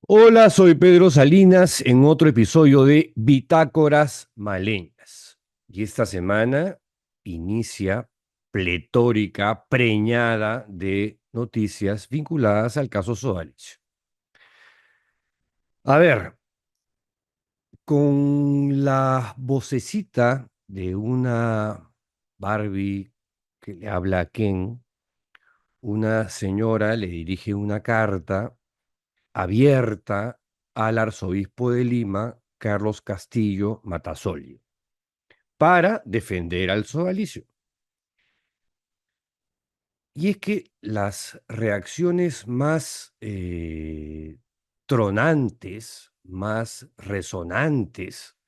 Hola, soy Pedro Salinas en otro episodio de Bitácoras Maleñas. Y esta semana inicia pletórica, preñada de noticias vinculadas al caso Sodalic. A ver, con la vocecita de una Barbie que le habla a Ken, una señora le dirige una carta abierta al arzobispo de Lima, Carlos Castillo Matasoli, para defender al sodalicio. Y es que las reacciones más tronantes, más resonantes,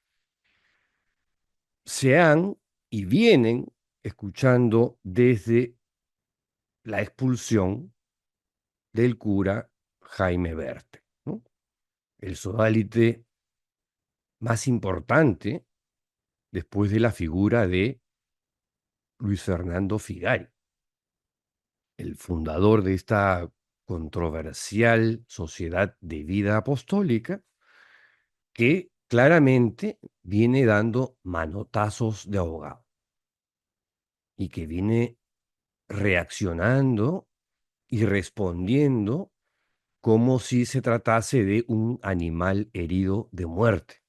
se han y vienen escuchando desde la expulsión del cura Jaime Berte, ¿no? El sodalite más importante después de la figura de Luis Fernando Figari, el fundador de esta controversial sociedad de vida apostólica, que claramente viene dando manotazos de ahogado y que viene reaccionando y respondiendo como si se tratase de un animal herido de muerte.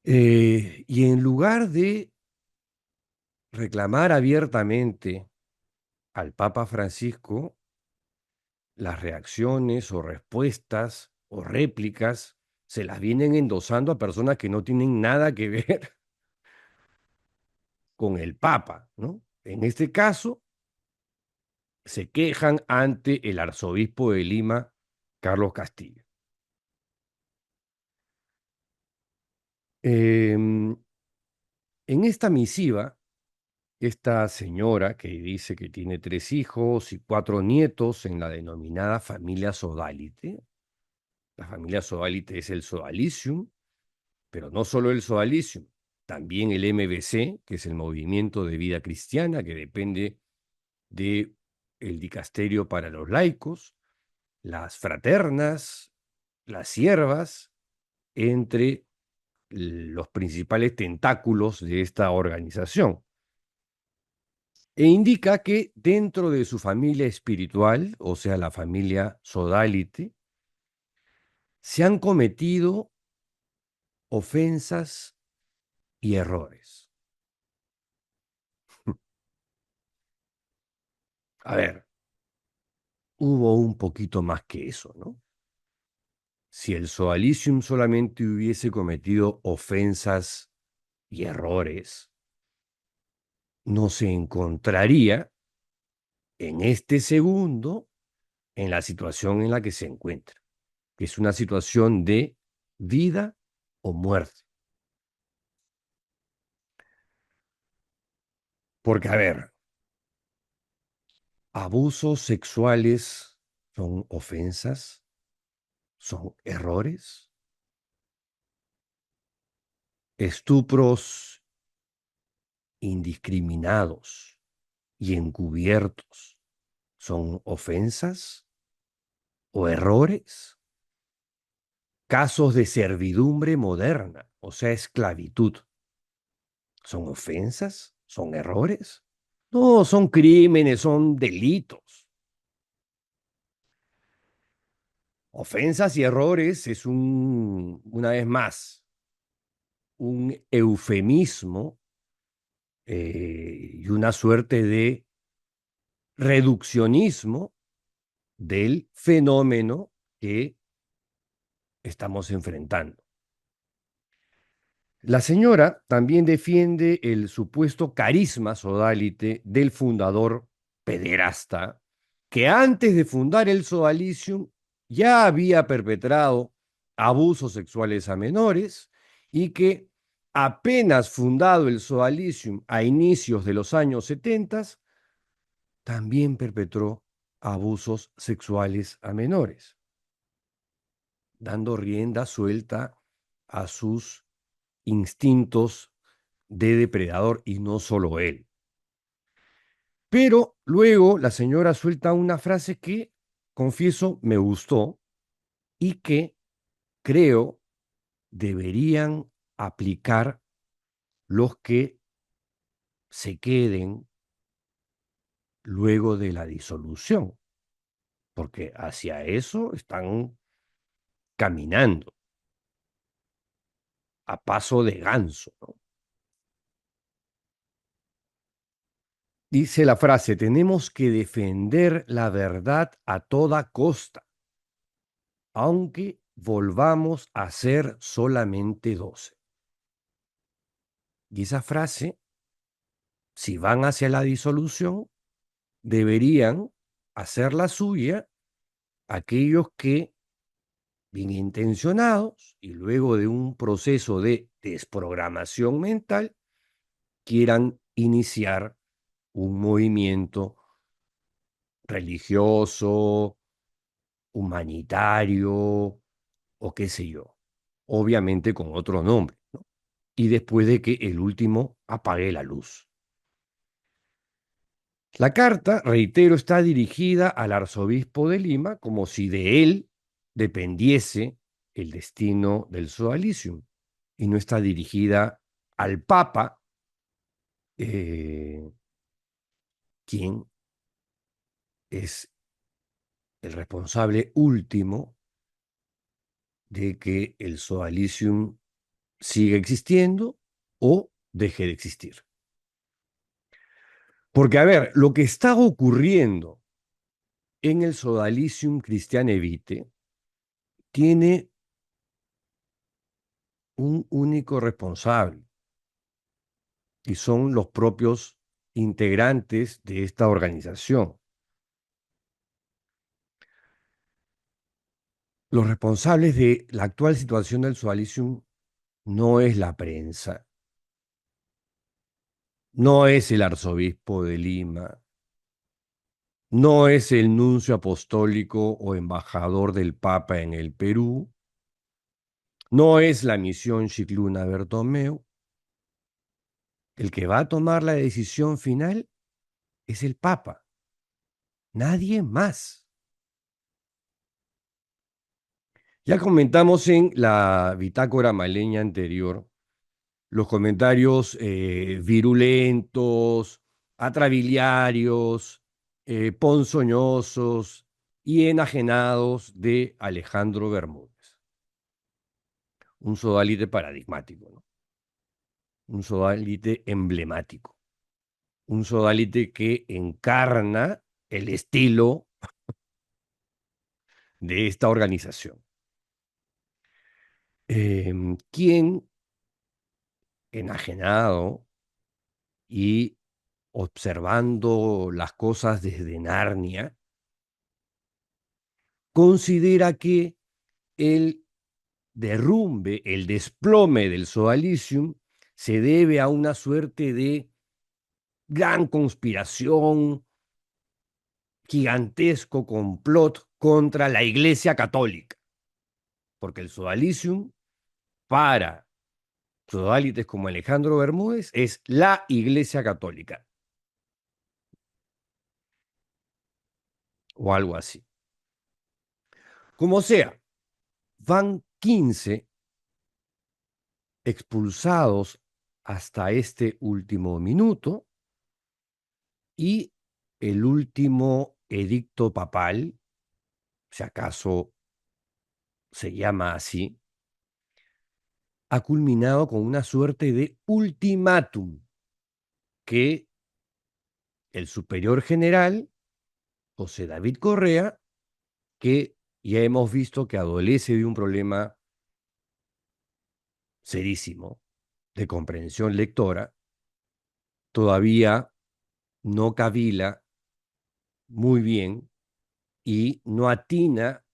Y en lugar de reclamar abiertamente al Papa Francisco, las reacciones o respuestas o réplicas se las vienen endosando a personas que no tienen nada que ver con el Papa, ¿no? En este caso, se quejan ante el arzobispo de Lima, Carlos Castillo. En esta misiva, esta señora que dice que tiene 3 hijos y 4 nietos en la denominada familia Sodalite, la familia Sodalite es el Sodalicium, pero no solo el Sodalicium, también el MBC, que es el Movimiento de Vida Cristiana, que depende del Dicasterio para los Laicos, las fraternas, las siervas, entre los principales tentáculos de esta organización. E indica que dentro de su familia espiritual, o sea, la familia Sodalite, se han cometido ofensas y errores. A ver, hubo un poquito más que eso, ¿no? Si el Sodalicium solamente hubiese cometido ofensas y errores, no se encontraría en este segundo en la situación en la que se encuentra, que es una situación de vida o muerte. Porque, a ver, abusos sexuales son ofensas, son errores, estupros indiscriminados y encubiertos son ofensas o errores, casos de servidumbre moderna, o sea, esclavitud, ¿son ofensas? ¿Son errores? No, son crímenes, son delitos. Ofensas y errores es una vez más, un eufemismo y una suerte de reduccionismo del fenómeno que estamos enfrentando. La señora también defiende el supuesto carisma sodalite del fundador pederasta, que antes de fundar el Sodalicium ya había perpetrado abusos sexuales a menores y que apenas fundado el Sodalicium a inicios de los años 70, también perpetró abusos sexuales a menores, dando rienda suelta a sus instintos de depredador y no solo él. Pero luego la señora suelta una frase que confieso, me gustó y que creo deberían aplicar los que se queden luego de la disolución, porque hacia eso están caminando a paso de ganso, ¿no? Dice la frase, tenemos que defender la verdad a toda costa, aunque volvamos a ser solamente 12. Y esa frase, si van hacia la disolución, deberían hacer la suya aquellos que, bien intencionados y luego de un proceso de desprogramación mental, quieran iniciar un movimiento religioso, humanitario o qué sé yo, obviamente con otro nombre, ¿no? Y después de que el último apague la luz. La carta, reitero, está dirigida al arzobispo de Lima como si de él dependiese el destino del sodalicium y no está dirigida al Papa, eh, quien es el responsable último de que el sodalicium siga existiendo o deje de existir. Porque, a ver, lo que está ocurriendo en el Sodalicium Christiane Vitae tiene un único responsable y son los propios integrantes de esta organización. Los responsables de la actual situación del Sodalicium no es la prensa, no es el arzobispo de Lima, no es el nuncio apostólico o embajador del Papa en el Perú, no es la misión Scicluna Bertomeu. El que va a tomar la decisión final es el Papa, nadie más. Ya comentamos en la bitácora maleña anterior los comentarios virulentos, atrabiliarios, ponzoñosos y enajenados de Alejandro Bermúdez. Un sodalite paradigmático, ¿no? Un sodalite emblemático, un sodalite que encarna el estilo de esta organización. Quien, enajenado y observando las cosas desde Narnia, considera que el derrumbe, el desplome del Sodalicium se debe a una suerte de gran conspiración, gigantesco complot contra la Iglesia Católica, porque el Sodalicium, para sodalites como Alejandro Bermúdez, es la Iglesia Católica, o algo así. Como sea, van 15 expulsados hasta este último minuto y el último edicto papal, si acaso se llama así, ha culminado con una suerte de ultimátum que el superior general, José David Correa, que ya hemos visto que adolece de un problema serísimo de comprensión lectora, todavía no cavila muy bien y no atina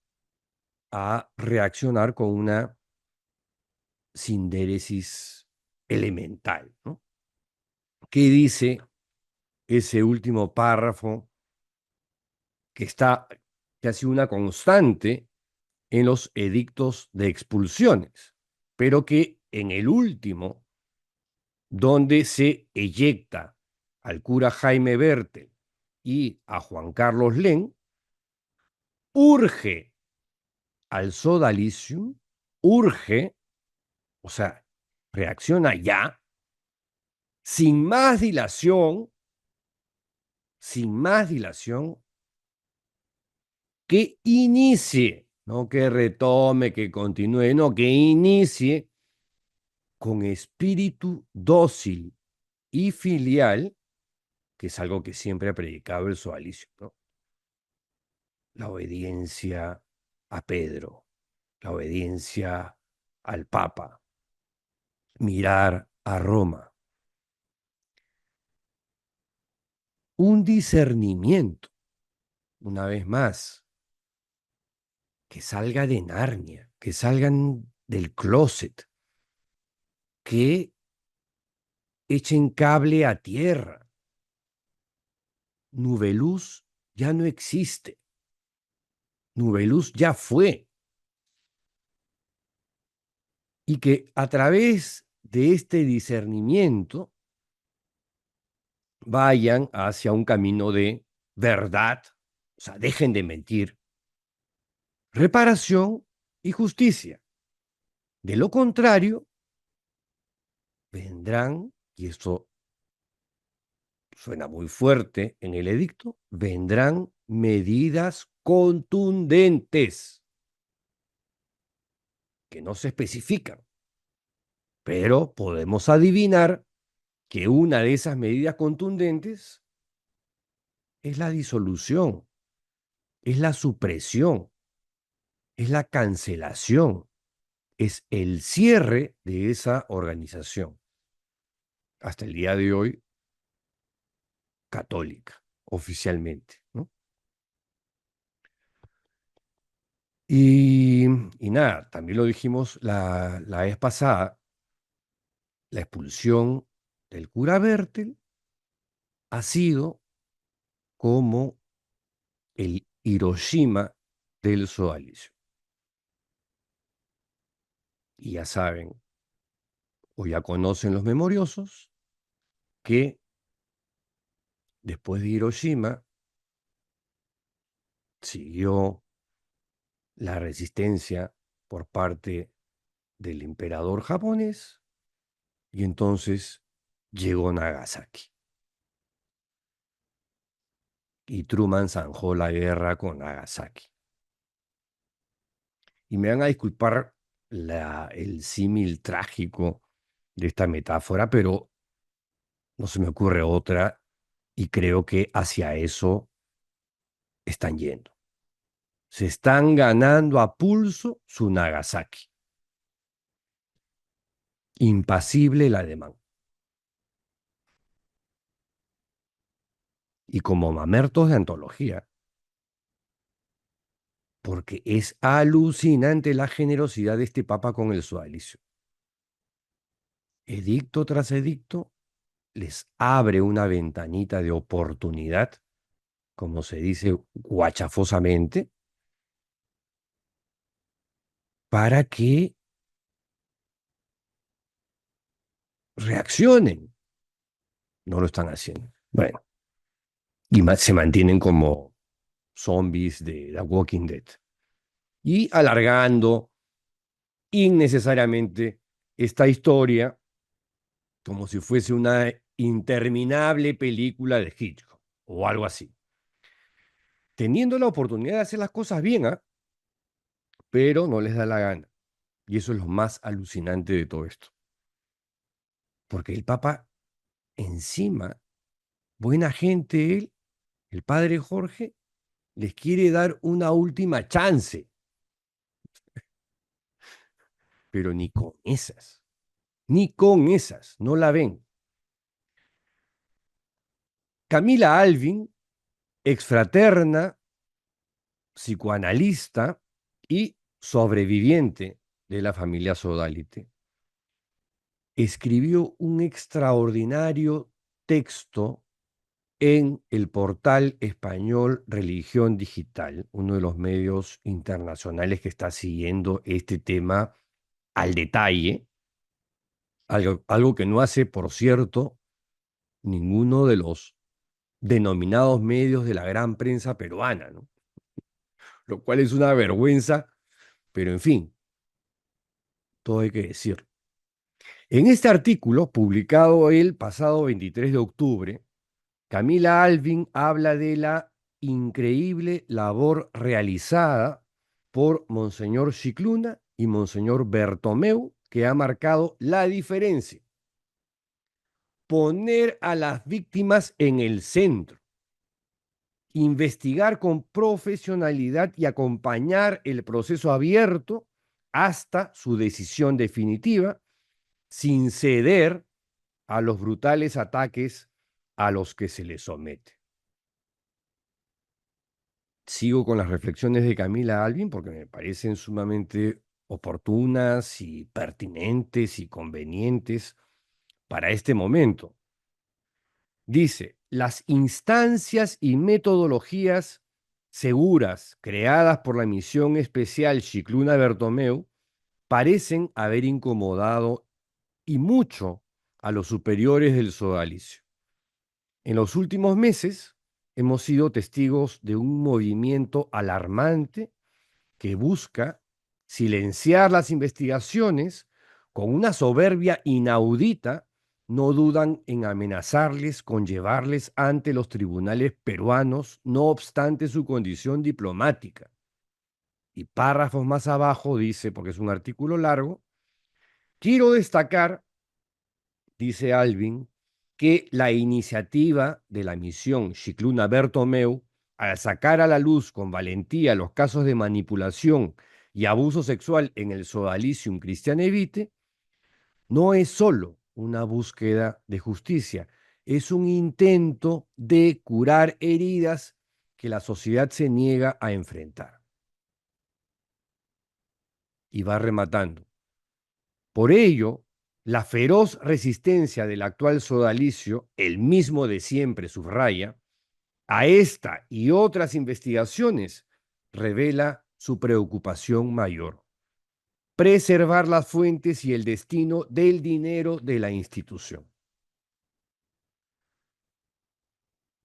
a reaccionar con una sindéresis elemental, ¿no? ¿Qué dice ese último párrafo que está casi una constante en los edictos de expulsiones, pero que en el último, donde se eyecta al cura Jaime Bertel y a Juan Carlos Len, urge al sodalicium, urge, o sea, reacciona ya, sin más dilación, sin más dilación, que inicie, no que retome, que continúe, no, que inicie con espíritu dócil y filial, que es algo que siempre ha predicado el sodalicio, ¿no? La obediencia a Pedro, la obediencia al Papa, mirar a Roma, un discernimiento, una vez más, que salga de Narnia, que salgan del closet, que echen cable a tierra. Nubeluz ya no existe. Nubeluz ya fue. Y que a través de este discernimiento vayan hacia un camino de verdad, o sea, dejen de mentir, reparación y justicia. De lo contrario, vendrán, y esto suena muy fuerte en el edicto, vendrán medidas contundentes que no se especifican, pero podemos adivinar que una de esas medidas contundentes es la disolución, es la supresión, es la cancelación, es el cierre de esa organización, hasta el día de hoy católica, oficialmente, ¿no? Y nada, también lo dijimos la vez pasada, la expulsión del cura Bertel ha sido como el Hiroshima del sodalicio. Y ya saben, o ya conocen los memoriosos, que después de Hiroshima siguió la resistencia por parte del emperador japonés y entonces llegó Nagasaki. Y Truman zanjó la guerra con Nagasaki. Y me van a disculpar el símil trágico de esta metáfora, pero no se me ocurre otra y creo que hacia eso están yendo. Se están ganando a pulso su Nagasaki. Impasible el alemán. Y como mamertos de antología, porque es alucinante la generosidad de este papa con el sodalicio. Edicto tras edicto les abre una ventanita de oportunidad, como se dice guachafosamente, para que reaccionen. No lo están haciendo. Bueno, y se mantienen como zombies de The Walking Dead. Y alargando innecesariamente esta historia como si fuese una interminable película de Hitchcock o algo así. Teniendo la oportunidad de hacer las cosas bien, ¿eh? Pero no les da la gana. Y eso es lo más alucinante de todo esto. Porque el Papa, encima, buena gente él, el padre Jorge, les quiere dar una última chance. Pero ni con esas, no la ven. Camila Alvin, exfraterna, psicoanalista y sobreviviente de la familia Sodalite, escribió un extraordinario texto en el portal español Religión Digital, uno de los medios internacionales que está siguiendo este tema al detalle, algo que no hace, por cierto, ninguno de los denominados medios de la gran prensa peruana, ¿no? lo cual es una vergüenza, pero en fin, todo hay que decirlo. En este artículo, publicado el pasado 23 de octubre, Camila Alvin habla de la increíble labor realizada por Monseñor Scicluna y Monseñor Bertomeu, que ha marcado la diferencia. Poner a las víctimas en el centro, investigar con profesionalidad y acompañar el proceso abierto hasta su decisión definitiva, sin ceder a los brutales ataques a los que se le somete. Sigo con las reflexiones de Camila Alvin porque me parecen sumamente oportunas y pertinentes y convenientes para este momento. Dice, las instancias y metodologías seguras creadas por la misión especial Scicluna Bertomeu parecen haber incomodado y mucho a los superiores del sodalicio. En los últimos meses hemos sido testigos de un movimiento alarmante que busca silenciar las investigaciones. Con una soberbia inaudita, no dudan en amenazarles con llevarles ante los tribunales peruanos, no obstante su condición diplomática. Y párrafos más abajo dice, porque es un artículo largo, quiero destacar, dice Alvin, que la iniciativa de la misión Scicluna Bertomeu, al sacar a la luz con valentía los casos de manipulación y abuso sexual en el Sodalicium Christiane Vitae, no es solo una búsqueda de justicia, es un intento de curar heridas que la sociedad se niega a enfrentar. Y va rematando. Por ello, la feroz resistencia del actual sodalicio, el mismo de siempre subraya, a esta y otras investigaciones revela su preocupación mayor: preservar las fuentes y el destino del dinero de la institución.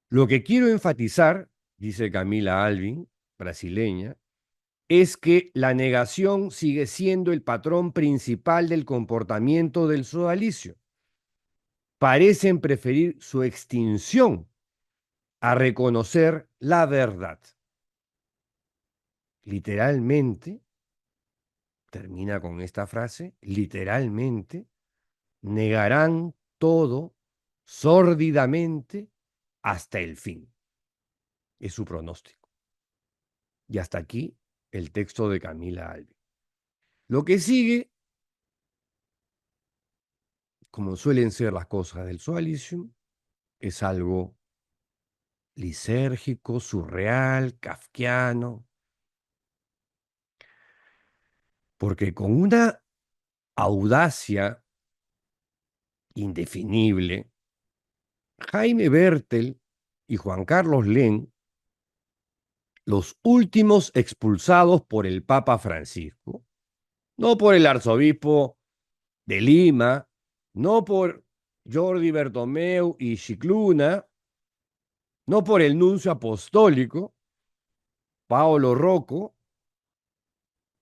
Lo que quiero enfatizar, dice Camila Alvin, brasileña, es que la negación sigue siendo el patrón principal del comportamiento del sodalicio. Parecen preferir su extinción a reconocer la verdad. Literalmente, termina con esta frase, literalmente, negarán todo sórdidamente hasta el fin. Es su pronóstico. Y hasta aquí el texto de Camila Alvin. Lo que sigue, como suelen ser las cosas del Sodalicium, es algo lisérgico, surreal, kafkiano, porque con una audacia indefinible, Jaime Bertel y Juan Carlos Len, los últimos expulsados por el Papa Francisco, no por el arzobispo de Lima, no por Jordi Bertomeu y Scicluna, no por el nuncio apostólico, Paolo Rocco,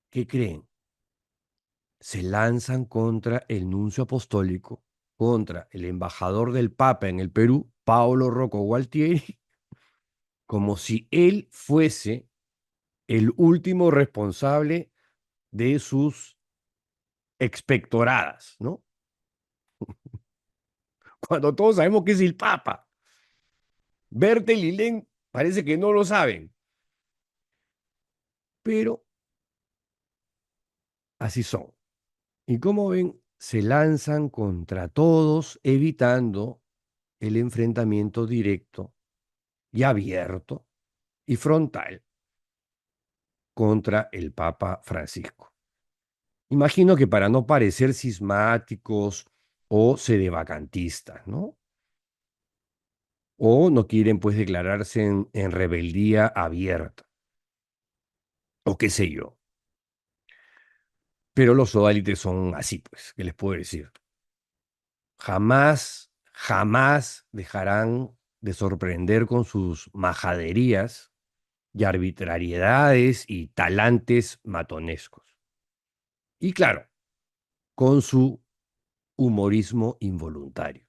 ¿qué creen? Se lanzan contra el nuncio apostólico, contra el embajador del Papa en el Perú, Paolo Rocco Gualtieri, como si él fuese el último responsable de sus expectoradas, ¿no? Cuando todos sabemos que es el Papa. Bertel y Len parece que no lo saben, pero así son. Y como ven, se lanzan contra todos, evitando el enfrentamiento directo y abierto y frontal contra el Papa Francisco. Imagino que para no parecer cismáticos o sedevacantistas, ¿no? O no quieren pues declararse en rebeldía abierta, o qué sé yo. Pero los sodalites son así, pues, ¿qué les puedo decir? Jamás, jamás dejarán de sorprender con sus majaderías y arbitrariedades y talantes matonescos. Y claro, con su humorismo involuntario,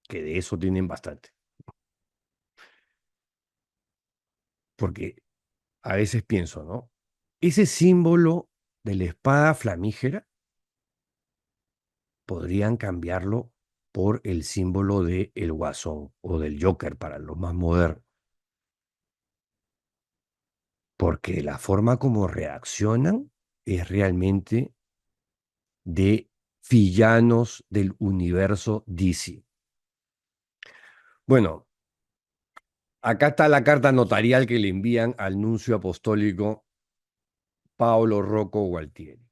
que de eso tienen bastante. Porque a veces pienso, ¿no? Ese símbolo de la espada flamígera podrían cambiarlo por el símbolo de el Guasón o del Joker para los más modernos, porque la forma como reaccionan es realmente de villanos del universo DC. Bueno, acá está la carta notarial que le envían al nuncio apostólico Paolo Rocco Gualtieri.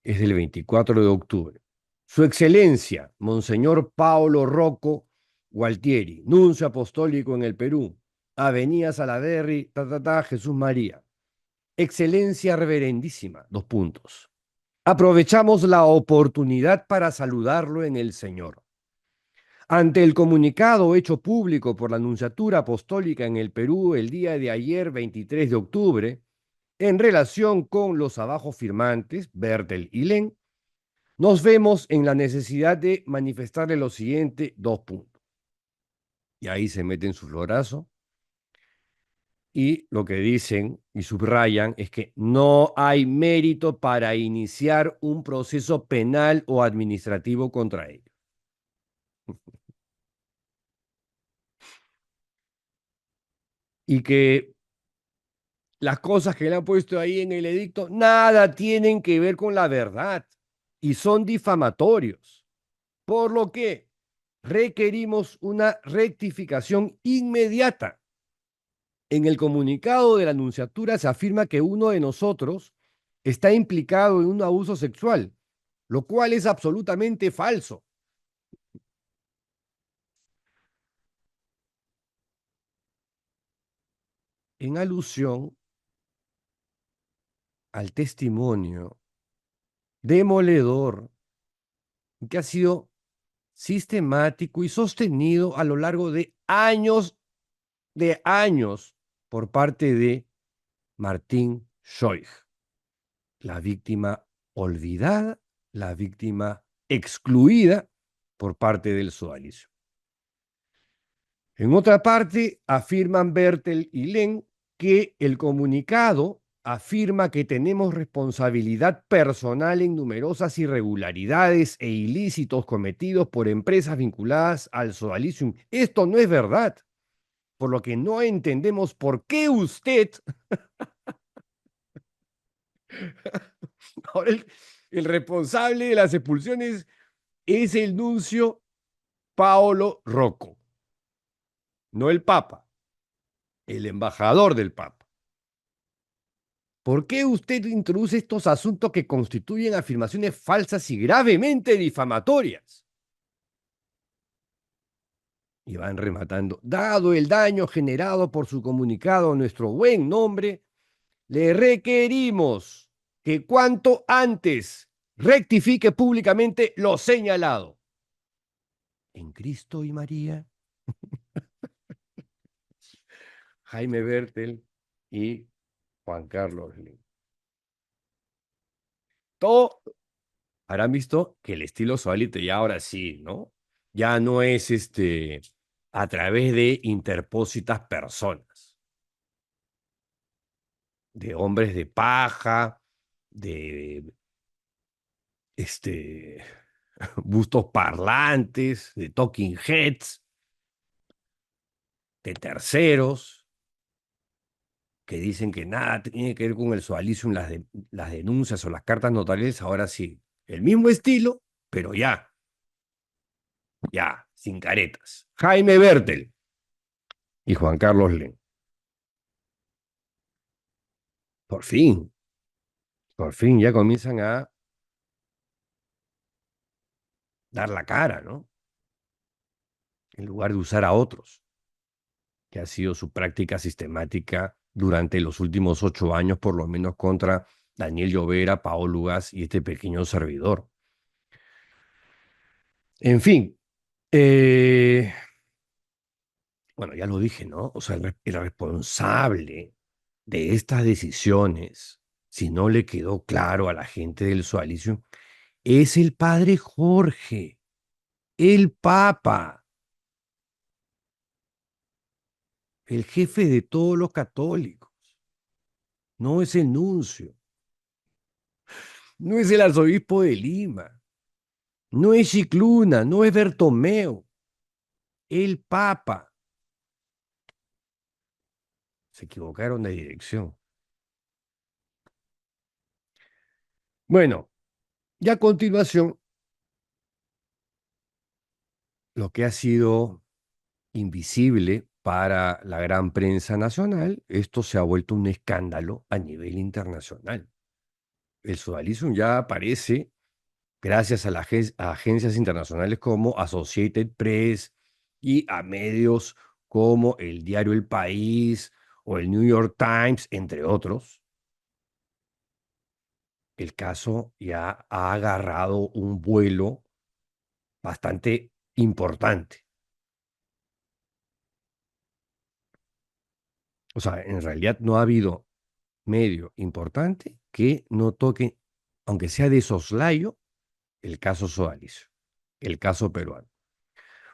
Es del 24 de octubre. Su Excelencia, Monseñor Paolo Rocco Gualtieri, nuncio apostólico en el Perú, Avenida Salaverry, Jesús María. Excelencia reverendísima, dos puntos. Aprovechamos la oportunidad para saludarlo en el Señor. Ante el comunicado hecho público por la Nunciatura Apostólica en el Perú el día de ayer, 23 de octubre, en relación con los abajo firmantes, Bertel y Len, nos vemos en la necesidad de manifestarle lo siguiente, dos puntos. Y ahí se meten su florazo. Y lo que dicen y subrayan es que no hay mérito para iniciar un proceso penal o administrativo contra ellos. Y que las cosas que le han puesto ahí en el edicto nada tienen que ver con la verdad y son difamatorios. Por lo que requerimos una rectificación inmediata. En el comunicado de la Nunciatura se afirma que uno de nosotros está implicado en un abuso sexual, lo cual es absolutamente falso. En alusión al testimonio demoledor que ha sido sistemático y sostenido a lo largo de años por parte de Martín Schoich, la víctima olvidada, la víctima excluida por parte del sodalicio. En otra parte, afirman Bertel y Len que el comunicado afirma que tenemos responsabilidad personal en numerosas irregularidades e ilícitos cometidos por empresas vinculadas al sodalicium. Esto no es verdad, por lo que no entendemos por qué usted, ahora el responsable de las expulsiones es el nuncio Paolo Rocco, no el Papa, el embajador del Papa. ¿Por qué usted introduce estos asuntos que constituyen afirmaciones falsas y gravemente difamatorias? Y van rematando. Dado el daño generado por su comunicado a nuestro buen nombre, le requerimos que cuanto antes rectifique públicamente lo señalado. En Cristo y María, Jaime Bertel y Juan Carlos Lin. Todo habrán visto que el estilo Soalite ya ahora sí, ¿no? Ya no es a través de interpósitas personas, de hombres de paja, de bustos parlantes, de talking heads, de terceros, que dicen que nada tiene que ver con el Soalicium, las denuncias o las cartas notariales, ahora sí. El mismo estilo, pero ya, sin caretas. Jaime Bertel y Juan Carlos Len. Por fin ya comienzan a dar la cara, ¿no? En lugar de usar a otros, que ha sido su práctica sistemática durante los últimos 8 años, por lo menos contra Daniel Llovera, Paolo Lugas y este pequeño servidor. En fin, eh, bueno, ya lo dije, ¿no? O sea, el responsable de estas decisiones, si no le quedó claro a la gente del Sodalicio, es el padre Jorge, el Papa, el jefe de todos los católicos. No es el nuncio, no es el arzobispo de Lima, no es Chicluna, no es Bertomeo, el Papa. Se equivocaron de dirección. Bueno, y a continuación, lo que ha sido invisible para la gran prensa nacional, esto se ha vuelto un escándalo a nivel internacional. El sodalicio ya aparece gracias a, a agencias internacionales como Associated Press y a medios como el diario El País o el New York Times, entre otros. El caso ya ha agarrado un vuelo bastante importante. O sea, en realidad no ha habido medio importante que no toque, aunque sea de soslayo, el caso Sodalicio, el caso peruano.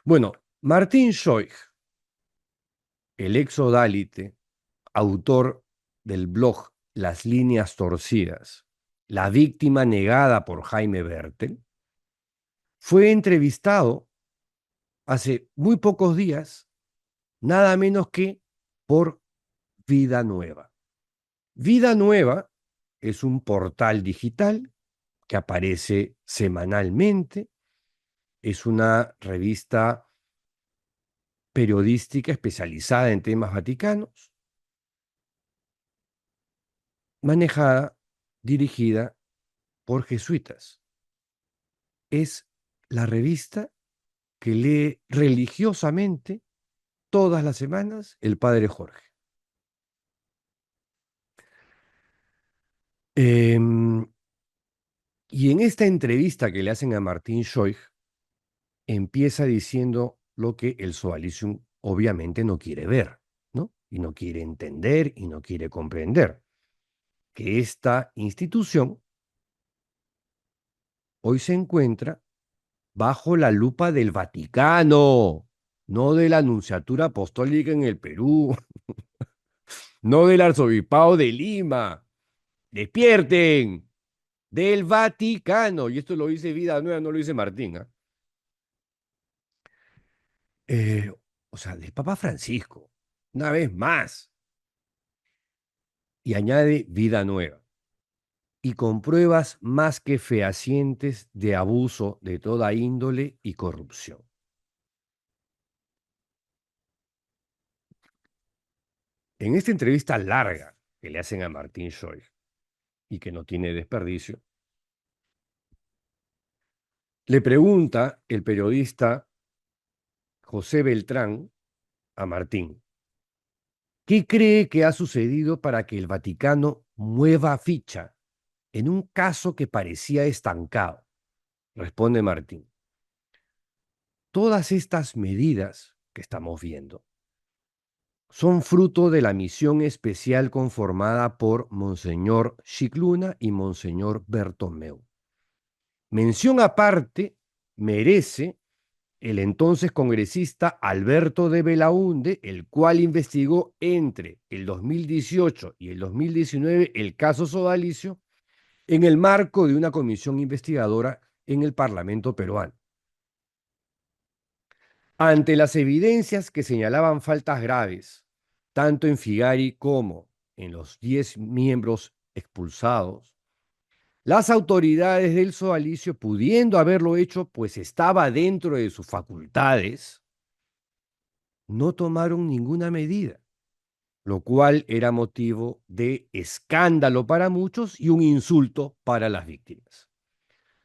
Bueno, Martín Schoich, el exodálite, autor del blog Las líneas torcidas, la víctima negada por Jaime Bertel, fue entrevistado hace muy pocos días, nada menos que por Vida Nueva. Vida Nueva es un portal digital que aparece semanalmente, es una revista periodística especializada en temas vaticanos, manejada, dirigida por jesuitas. Es la revista que lee religiosamente todas las semanas el padre Jorge. Y en esta entrevista que le hacen a Martín Schoich, empieza diciendo lo que el Sodalicium obviamente no quiere ver, ¿no? Y no quiere entender y no quiere comprender, que esta institución hoy se encuentra bajo la lupa del Vaticano, no de la Nunciatura Apostólica en el Perú, no del Arzobispado de Lima. ¡Despierten! Del Vaticano. Y esto lo dice Vida Nueva, no lo dice Martín. Eh, o sea, del Papa Francisco, una vez más. Y añade Vida Nueva. Y con pruebas más que fehacientes de abuso de toda índole y corrupción. En esta entrevista larga que le hacen a Martín Schoich y que no tiene desperdicio, le pregunta el periodista José Beltrán a Martín, ¿qué cree que ha sucedido para que el Vaticano mueva ficha en un caso que parecía estancado? Responde Martín, todas estas medidas que estamos viendo son fruto de la misión especial conformada por Monseñor Chicluna y Monseñor Bertomeu. Mención aparte merece el entonces congresista Alberto de Belaúnde, el cual investigó entre el 2018 y el 2019 el caso Sodalicio en el marco de una comisión investigadora en el Parlamento peruano. Ante las evidencias que señalaban faltas graves, tanto en Figari como en los 10 miembros expulsados, las autoridades del Sodalicio, pudiendo haberlo hecho, pues estaba dentro de sus facultades, no tomaron ninguna medida, lo cual era motivo de escándalo para muchos y un insulto para las víctimas.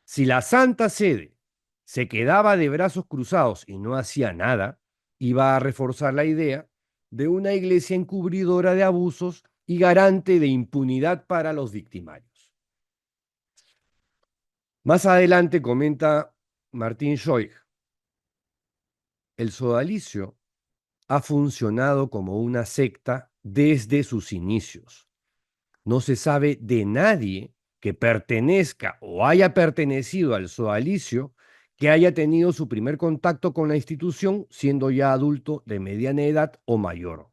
Si la Santa Sede se quedaba de brazos cruzados y no hacía nada, iba a reforzar la idea de una iglesia encubridora de abusos y garante de impunidad para los victimarios. Más adelante comenta Martín Schoich, el sodalicio ha funcionado como una secta desde sus inicios. No se sabe de nadie que pertenezca o haya pertenecido al sodalicio que haya tenido su primer contacto con la institución siendo ya adulto de mediana edad o mayor.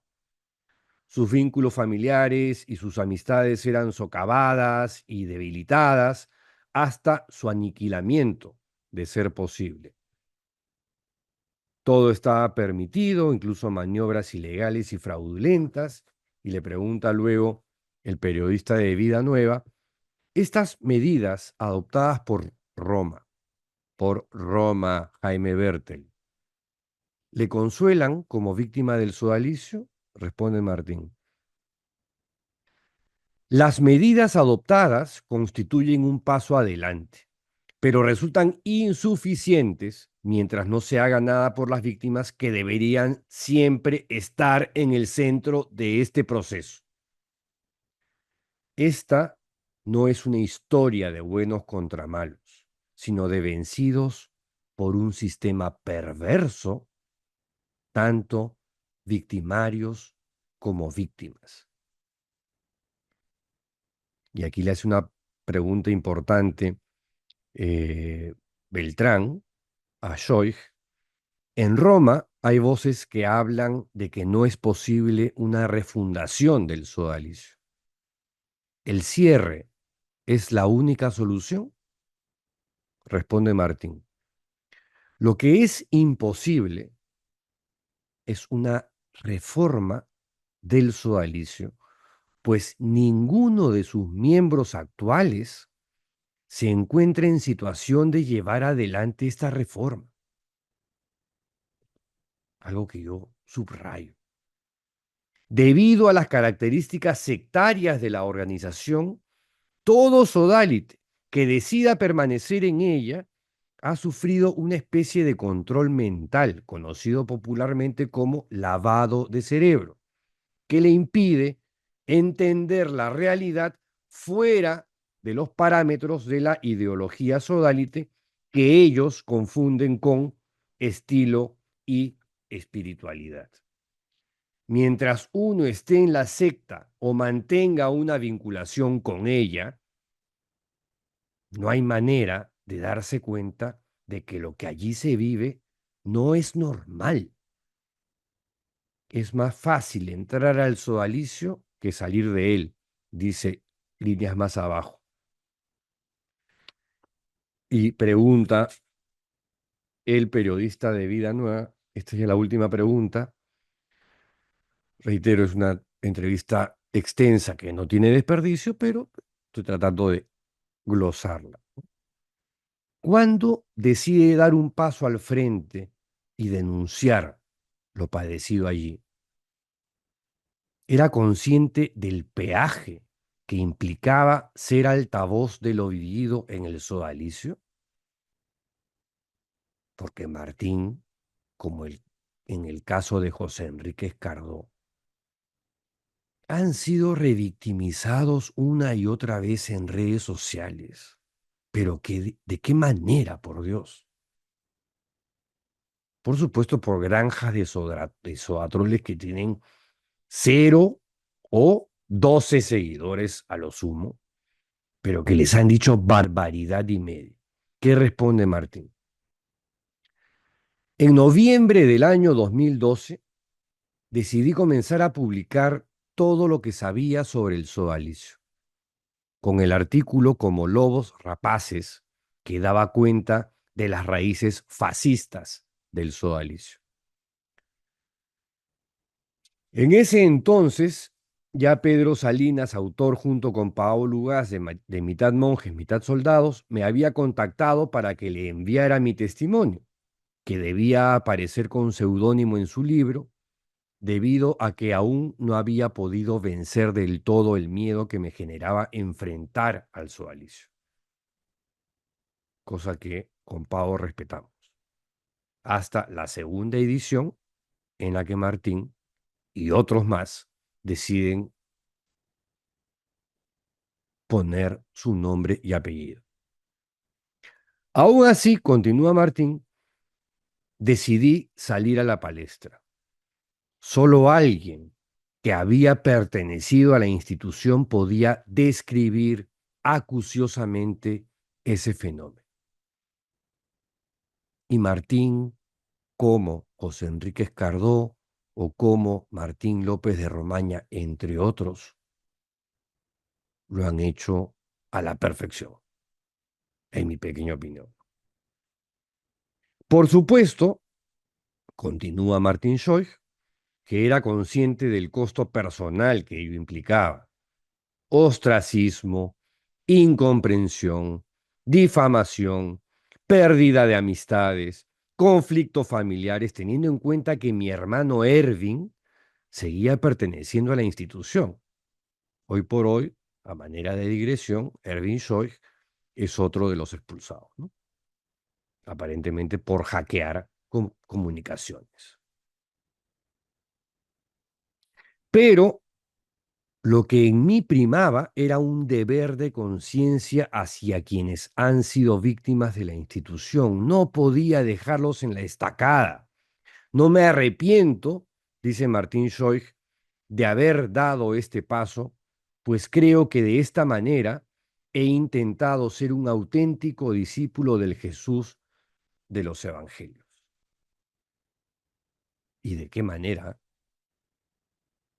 Sus vínculos familiares y sus amistades eran socavadas y debilitadas hasta su aniquilamiento, de ser posible. Todo estaba permitido, incluso maniobras ilegales y fraudulentas, y le pregunta luego el periodista de Vida Nueva, estas medidas adoptadas por Roma Jaime Bertel, ¿le consuelan como víctima del sodalicio? Responde Martín. Las medidas adoptadas constituyen un paso adelante, pero resultan insuficientes mientras no se haga nada por las víctimas que deberían siempre estar en el centro de este proceso. Esta no es una historia de buenos contra malos, sino de vencidos por un sistema perverso, tanto victimarios como víctimas. Y aquí le hace una pregunta importante Beltrán a Schoich. En Roma hay voces que hablan de que no es posible una refundación del sodalicio. ¿El cierre es la única solución? Responde Martín. Lo que es imposible es una reforma del sodalicio, pues ninguno de sus miembros actuales se encuentra en situación de llevar adelante esta reforma. Algo que yo subrayo. Debido a las características sectarias de la organización, todo sodalite que decida permanecer en ella ha sufrido una especie de control mental, conocido popularmente como lavado de cerebro, que le impide entender la realidad fuera de los parámetros de la ideología sodalite que ellos confunden con estilo y espiritualidad. Mientras uno esté en la secta o mantenga una vinculación con ella, no hay manera de darse cuenta de que lo que allí se vive no es normal. Es más fácil entrar al sodalicio que salir de él, dice líneas más abajo. Y pregunta el periodista de Vida Nueva, esta es ya la última pregunta, reitero, es una entrevista extensa que no tiene desperdicio, pero estoy tratando de glosarla. ¿Cuándo decide dar un paso al frente y denunciar lo padecido allí? Era consciente del peaje que implicaba ser altavoz de lo vivido en el sodalicio, porque Martín, como en el caso de José Enrique Escardó, han sido revictimizados una y otra vez en redes sociales. Pero ¿de qué manera, por Dios? Por supuesto, por granjas de sodatroles que tienen 0 o 12 seguidores a lo sumo, pero que les han dicho barbaridad y media. ¿Qué responde Martín? En noviembre del año 2012 decidí comenzar a publicar todo lo que sabía sobre el sodalicio, con el artículo Como lobos rapaces, que daba cuenta de las raíces fascistas del sodalicio. En ese entonces, ya Pedro Salinas, autor junto con Paolo Ugaz de Mitad monjes, mitad soldados, me había contactado para que le enviara mi testimonio, que debía aparecer con seudónimo en su libro, debido a que aún no había podido vencer del todo el miedo que me generaba enfrentar al sodalicio, cosa que con Pau respetamos, hasta la segunda edición en la que Martín y otros más deciden poner su nombre y apellido. Aún así, continúa Martín, decidí salir a la palestra. Solo alguien que había pertenecido a la institución podía describir acuciosamente ese fenómeno. Y Martín, como José Enrique Escardó o como Martín López de Romaña, entre otros, lo han hecho a la perfección, en mi pequeña opinión. Por supuesto, continúa Martín Schoich, que era consciente del costo personal que ello implicaba: ostracismo, incomprensión, difamación, pérdida de amistades, conflictos familiares, teniendo en cuenta que mi hermano Ervin seguía perteneciendo a la institución. Hoy por hoy, a manera de digresión, Erwin Schoich es otro de los expulsados, ¿no? Aparentemente por hackear comunicaciones. Pero lo que en mí primaba era un deber de conciencia hacia quienes han sido víctimas de la institución. No podía dejarlos en la estacada. No me arrepiento, dice Martín Schoich, de haber dado este paso, pues creo que de esta manera he intentado ser un auténtico discípulo del Jesús de los Evangelios. ¿Y de qué manera?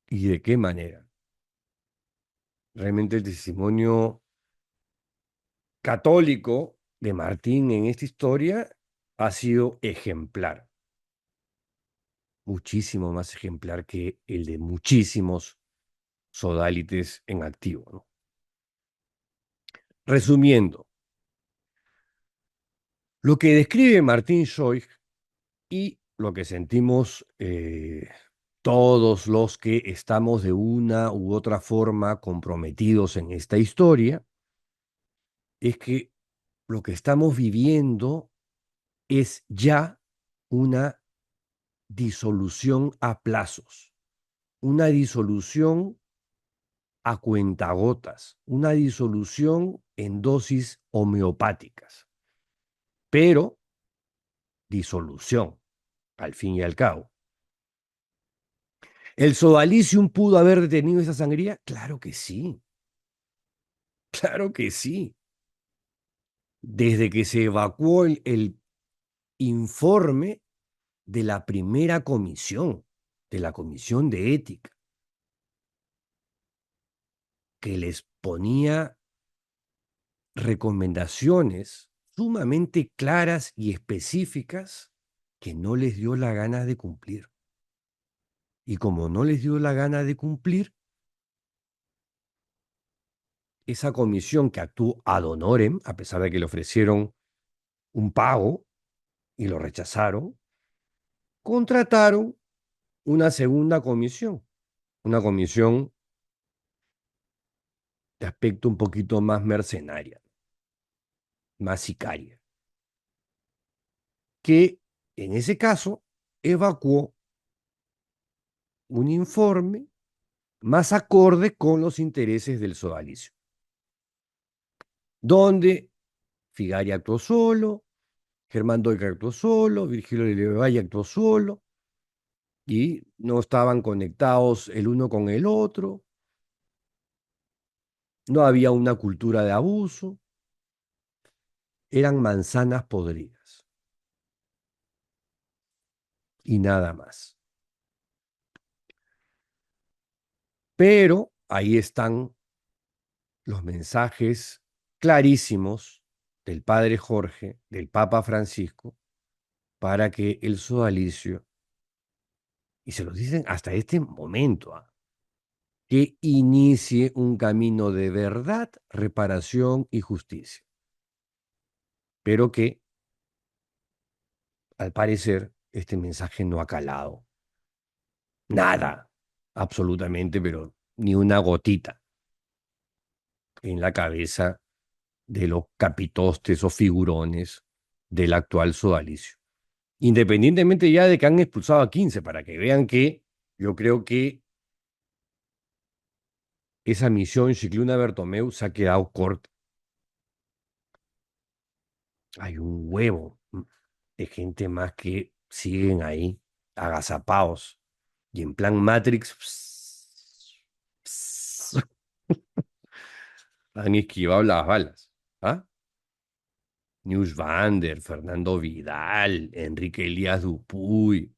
¿Y de qué manera? Realmente el testimonio católico de Martín en esta historia ha sido ejemplar, muchísimo más ejemplar que el de muchísimos sodálites en activo, ¿no? Resumiendo, lo que describe Martín Schoich y lo que sentimos todos los que estamos de una u otra forma comprometidos en esta historia es que lo que estamos viviendo es ya una disolución a plazos, una disolución a cuentagotas, una disolución en dosis homeopáticas, pero disolución, al fin y al cabo. ¿El Sodalicium pudo haber detenido esa sangría? Claro que sí, claro que sí. Desde que se evacuó el informe de la primera comisión, de la comisión de ética, que les ponía recomendaciones sumamente claras y específicas que no les dio la gana de cumplir. Y como no les dio la gana de cumplir, esa comisión que actuó ad honorem, a pesar de que le ofrecieron un pago y lo rechazaron, contrataron una segunda comisión, una comisión de aspecto un poquito más mercenaria, más sicaria, que en ese caso evacuó un informe más acorde con los intereses del sodalicio, donde Figari actuó solo, Germán Doig actuó solo, Virgilio Lillevalle actuó solo, y no estaban conectados el uno con el otro, no había una cultura de abuso, eran manzanas podridas y nada más. Pero ahí están los mensajes clarísimos del padre Jorge, del Papa Francisco, para que el sodalicio, y se los dicen hasta este momento, que inicie un camino de verdad, reparación y justicia. Pero que, al parecer, este mensaje no ha calado. Nada, absolutamente, pero ni una gotita en la cabeza de los capitostes o figurones del actual sodalicio. Independientemente ya de que han expulsado a 15, para que vean que yo creo que esa misión Cicluna Bertomeu se ha quedado corta. Hay un huevo de gente más que siguen ahí, agazapados, Y en plan Matrix, han esquivado las balas. ¿Ah? News Vander, Fernando Vidal, Enrique Elías Dupuy,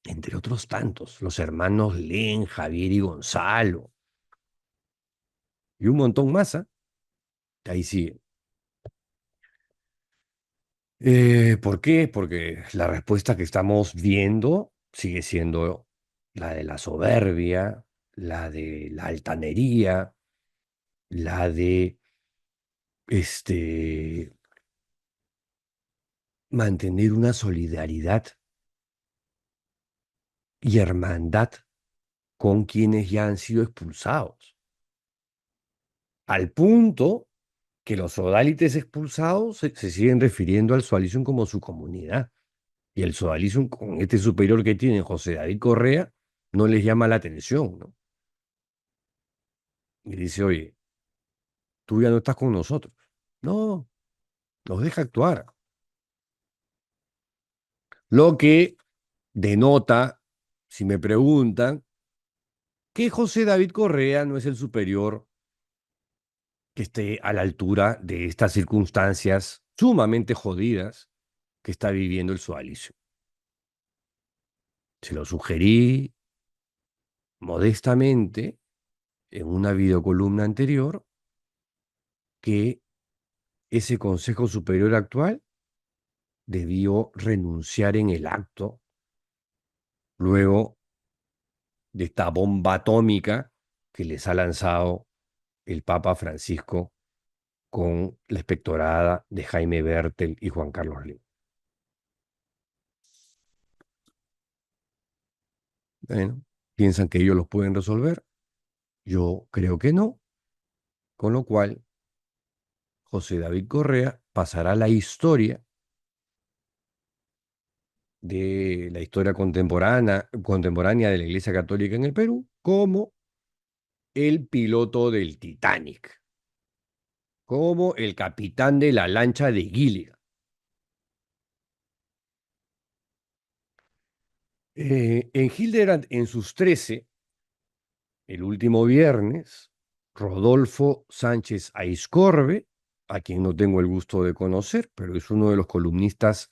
entre otros tantos, los hermanos Len, Javier y Gonzalo, y un montón más, ¿ah? Ahí sigue. ¿Por qué? Porque la respuesta que estamos viendo sigue siendo la de la soberbia, la de la altanería, la de mantener una solidaridad y hermandad con quienes ya han sido expulsados, al punto que los sodalites expulsados se siguen refiriendo al Sodalicium como su comunidad. Y el Sodalicium, con este superior que tiene José David Correa, no les llama la atención, ¿no? Y dice, oye, tú ya no estás con nosotros. No, los deja actuar. Lo que denota, si me preguntan, que José David Correa no es el superior que esté a la altura de estas circunstancias sumamente jodidas que está viviendo el Sodalicio. Se lo sugerí modestamente en una videocolumna anterior que ese Consejo Superior actual debió renunciar en el acto luego de esta bomba atómica que les ha lanzado el Papa Francisco con la espectorada de Jaime Bertel y Juan Carlos Lin. Bueno, piensan que ellos los pueden resolver. Yo creo que no, con lo cual José David Correa pasará a la historia de la historia contemporánea de la Iglesia Católica en el Perú como el piloto del Titanic, como el capitán de la lancha de Gilead. En Hildebrand, en sus 13, el último viernes, Rodolfo Sánchez Aizcorbe, a quien no tengo el gusto de conocer, pero es uno de los columnistas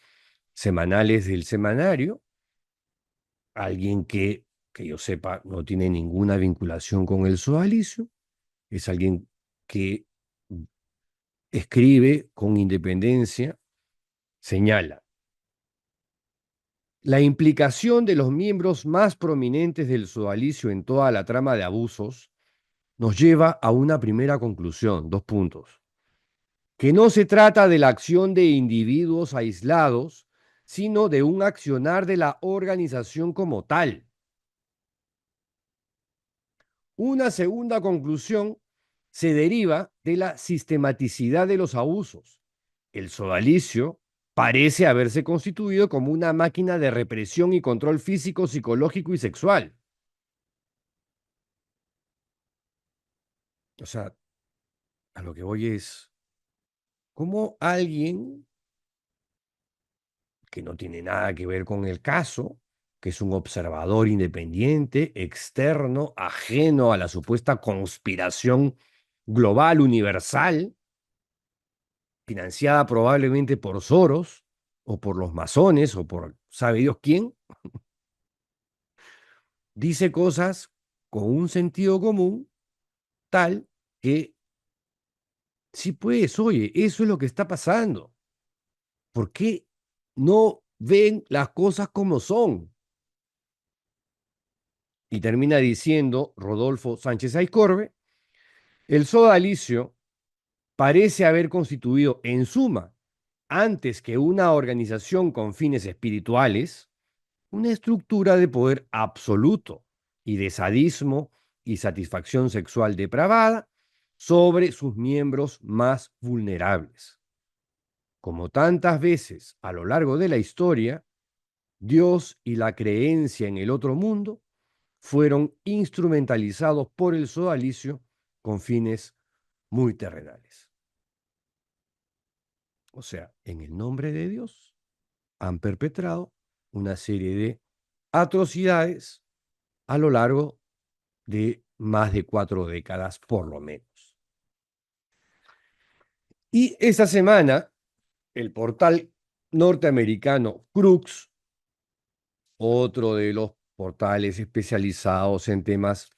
semanales del semanario, alguien que yo sepa, no tiene ninguna vinculación con el sodalicio, es alguien que escribe con independencia, señala: la implicación de los miembros más prominentes del sodalicio en toda la trama de abusos nos lleva a una primera conclusión, dos puntos, que no se trata de la acción de individuos aislados, sino de un accionar de la organización como tal. Una segunda conclusión se deriva de la sistematicidad de los abusos. El sodalicio parece haberse constituido como una máquina de represión y control físico, psicológico y sexual. O sea, a lo que voy es, ¿cómo alguien que no tiene nada que ver con el caso, que es un observador independiente, externo, ajeno a la supuesta conspiración global, universal, financiada probablemente por Soros o por los masones o por sabe Dios quién, dice cosas con un sentido común tal que, sí pues, oye, eso es lo que está pasando? ¿Por qué no ven las cosas como son? Y termina diciendo Rodolfo Sánchez Aycorbe: el sodalicio parece haber constituido en suma, antes que una organización con fines espirituales, una estructura de poder absoluto y de sadismo y satisfacción sexual depravada sobre sus miembros más vulnerables. Como tantas veces a lo largo de la historia, Dios y la creencia en el otro mundo fueron instrumentalizados por el sodalicio con fines muy terrenales. O sea, en el nombre de Dios han perpetrado una serie de atrocidades a lo largo de más de 4 décadas, por lo menos. Y esta semana, el portal norteamericano Crux, otro de los portales especializados en temas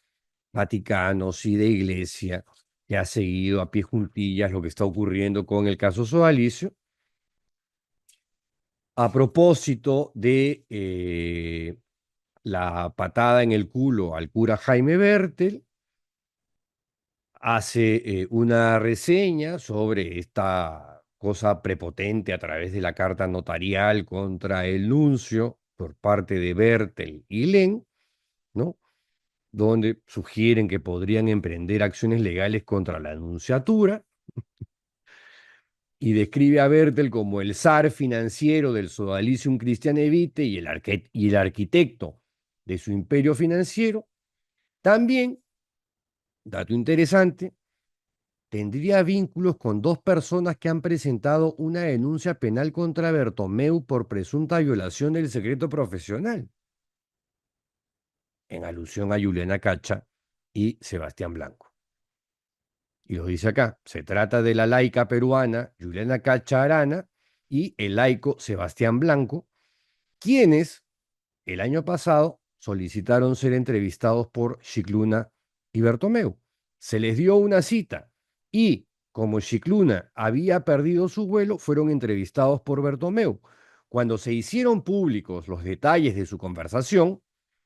vaticanos y de iglesia, que ha seguido a pie juntillas lo que está ocurriendo con el caso Sodalicio, a propósito de la patada en el culo al cura Jaime Bertel, hace una reseña sobre esta cosa prepotente a través de la carta notarial contra el nuncio por parte de Bertel y Len, ¿no? Donde sugieren que podrían emprender acciones legales contra la nunciatura, y describe a Bertel como el zar financiero del Sodalicium Christiane Vitae y el arquitecto de su imperio financiero. También, dato interesante, tendría vínculos con 2 personas que han presentado una denuncia penal contra Bertomeu por presunta violación del secreto profesional, en alusión a Juliana Cacha y Sebastián Blanco. Y lo dice acá, se trata de la laica peruana Juliana Cacha Arana y el laico Sebastián Blanco, quienes el año pasado solicitaron ser entrevistados por Scicluna y Bertomeu. Se les dio una cita y, como Scicluna había perdido su vuelo, fueron entrevistados por Bertomeu. Cuando se hicieron públicos los detalles de su conversación,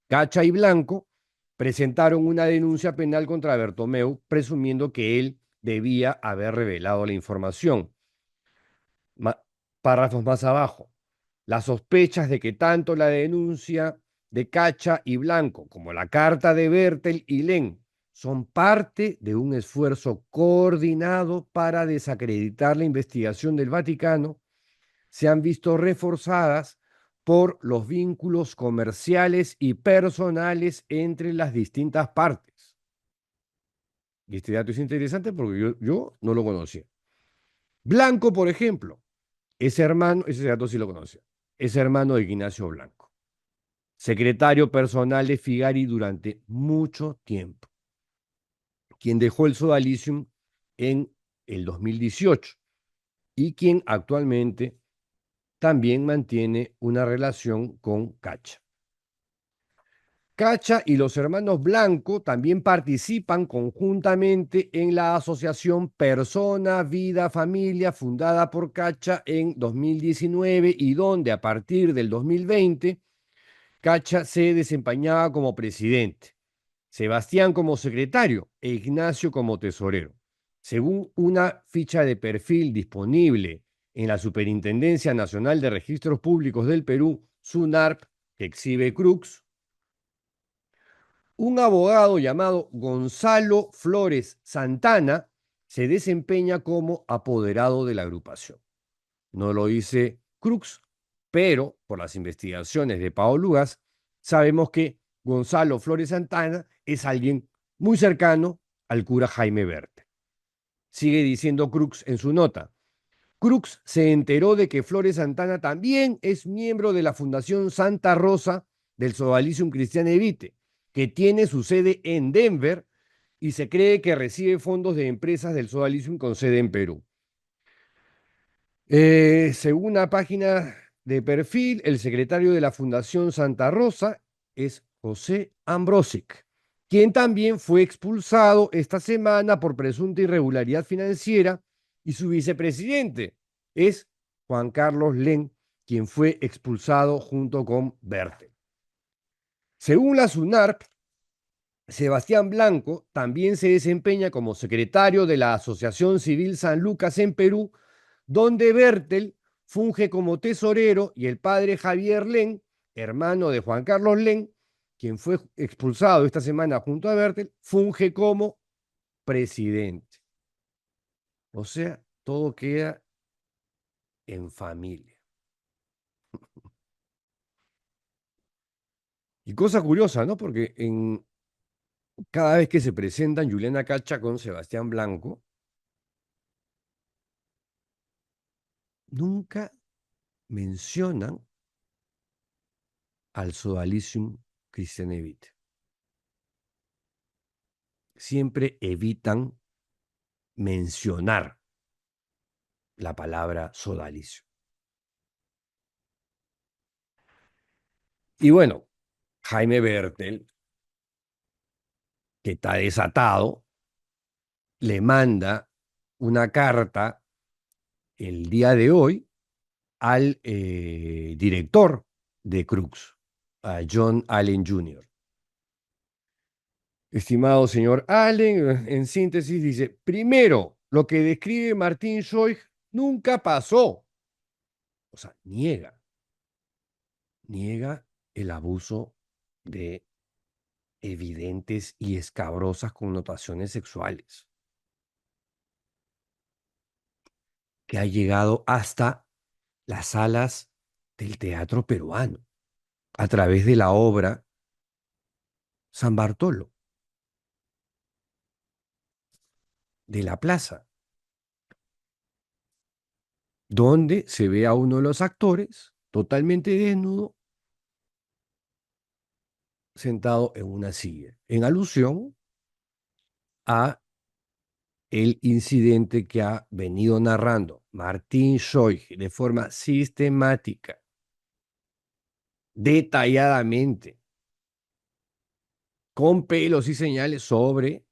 Cacha y Blanco presentaron una denuncia penal contra Bertomeu, presumiendo que él debía haber revelado la información. Párrafos más abajo. Las sospechas de que tanto la denuncia de Cacha y Blanco como la carta de Bertel y Len son parte de un esfuerzo coordinado para desacreditar la investigación del Vaticano, se han visto reforzadas por los vínculos comerciales y personales entre las distintas partes. Y este dato es interesante porque yo no lo conocía. Blanco, por ejemplo, es hermano, ese dato sí lo conocía, es hermano de Ignacio Blanco, secretario personal de Figari durante mucho tiempo, quien dejó el sodalicium en el 2018 y quien actualmente también mantiene una relación con Cacha. Cacha y los hermanos Blanco también participan conjuntamente en la asociación Persona, Vida, Familia, fundada por Cacha en 2019 y donde a partir del 2020 Cacha se desempeñaba como presidente, Sebastián como secretario e Ignacio como tesorero. Según una ficha de perfil disponible en la Superintendencia Nacional de Registros Públicos del Perú, SUNARP, que exhibe Crux, un abogado llamado Gonzalo Flores Santana se desempeña como apoderado de la agrupación. No lo dice Crux, pero por las investigaciones de Paolo Lugas, sabemos que Gonzalo Flores Santana es alguien muy cercano al cura Jaime Bertel. Sigue diciendo Crux en su nota. Crux se enteró de que Flores Santana también es miembro de la Fundación Santa Rosa del Sodalicium Christiane Vitae, que tiene su sede en Denver y se cree que recibe fondos de empresas del Sodalicium con sede en Perú. Según una página de perfil, el secretario de la Fundación Santa Rosa es José Ambrosic, quien también fue expulsado esta semana por presunta irregularidad financiera, y su vicepresidente es Juan Carlos Len, quien fue expulsado junto con Bertel. Según la SUNARP, Sebastián Blanco también se desempeña como secretario de la Asociación Civil San Lucas en Perú, donde Bertel funge como tesorero y el padre Javier Len, hermano de Juan Carlos Len, quien fue expulsado esta semana junto a Bertel, funge como presidente. O sea, todo queda en familia. Y cosa curiosa, ¿no? Porque cada vez que se presentan Juliana Cacha con Sebastián Blanco, nunca mencionan al Sodalicium Christiane Vitae. siempre evitan mencionar la palabra sodalicio. Y bueno, Jaime Bertel, que está desatado, le manda una carta el día de hoy al director de Crux, a John Allen Jr. Estimado señor Allen, en síntesis dice, primero, lo que describe Martín Schoig nunca pasó. O sea, niega el abuso de evidentes y escabrosas connotaciones sexuales, que ha llegado hasta las salas del teatro peruano, a través de la obra San Bartolo, de la plaza, donde se ve a uno de los actores totalmente desnudo, sentado en una silla, en alusión a el incidente que ha venido narrando Martín Schoig de forma sistemática, detalladamente, con pelos y señales sobre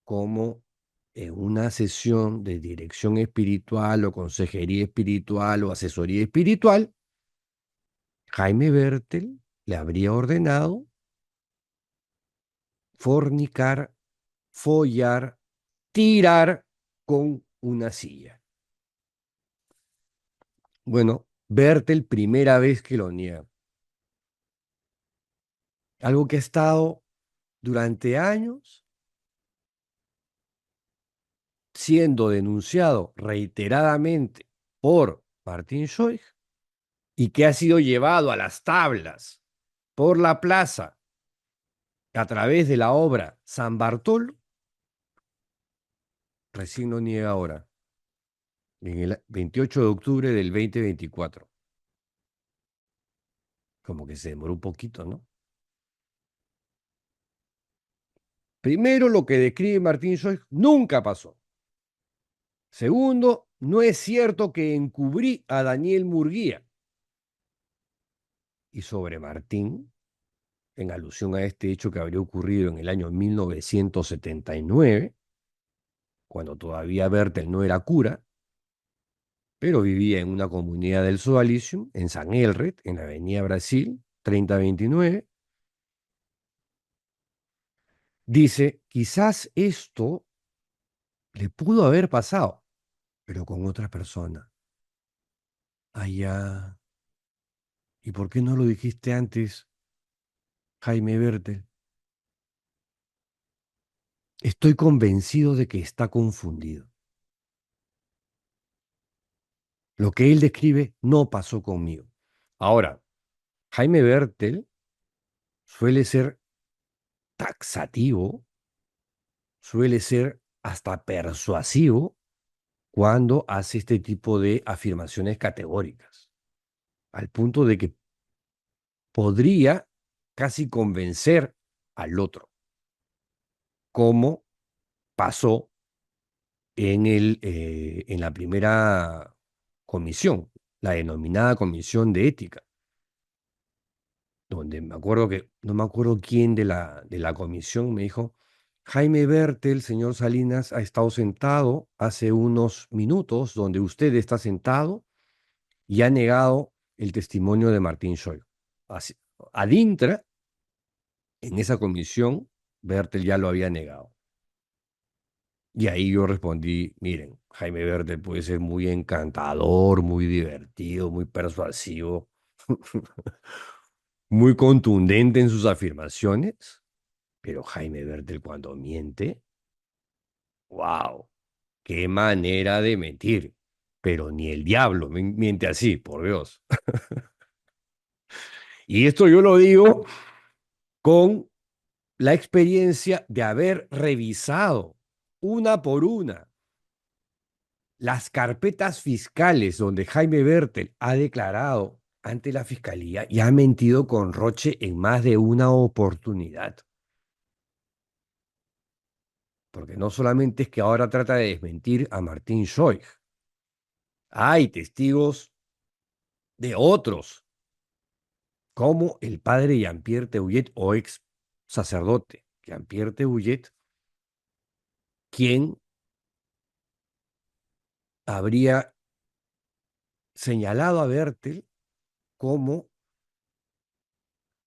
cómo en una sesión de dirección espiritual o consejería espiritual o asesoría espiritual, Jaime Bertel le habría ordenado fornicar, follar, tirar con una silla. Bueno, Bertel primera vez que lo niega. Algo que ha estado durante años siendo denunciado reiteradamente por Martín Schoig y que ha sido llevado a las tablas por la plaza a través de la obra San Bartolo, recién lo niega ahora, en el 28 de octubre del 2024. Como que se demoró un poquito, ¿no? Primero, lo que describe Martín Schoig nunca pasó. Segundo, no es cierto que encubrí a Daniel Murguía. Y sobre Martín, en alusión a este hecho que habría ocurrido en el año 1979, cuando todavía Bertel no era cura, pero vivía en una comunidad del Sodalicium, en San Elred, en la Avenida Brasil, 3029, dice, quizás esto le pudo haber pasado, pero con otra persona. Allá. ¿Y por qué no lo dijiste antes, Jaime Bertel? Estoy convencido de que está confundido. Lo que él describe no pasó conmigo. Ahora, Jaime Bertel suele ser taxativo, suele ser hasta persuasivo cuando hace este tipo de afirmaciones categóricas, al punto de que podría casi convencer al otro, como pasó en la primera comisión, la denominada Comisión de Ética, donde me acuerdo que, no me acuerdo quién de la comisión me dijo, Jaime Bertel, señor Salinas, ha estado sentado hace unos minutos donde usted está sentado y ha negado el testimonio de Martín Scholl. Así, adintra, en esa comisión, Bertel ya lo había negado. Y ahí yo respondí, miren, Jaime Bertel puede ser muy encantador, muy divertido, muy persuasivo, muy contundente en sus afirmaciones, pero Jaime Bertel cuando miente, wow, qué manera de mentir. Pero ni el diablo miente así, por Dios. Y esto yo lo digo con la experiencia de haber revisado una por una las carpetas fiscales donde Jaime Bertel ha declarado ante la fiscalía y ha mentido con Roche en más de una oportunidad. porque no solamente es que ahora trata de desmentir a Martín Schoich, hay testigos de otros, como el padre Jean-Pierre Teuillet, o ex sacerdote Jean-Pierre Teuillet, quien habría señalado a Bertel como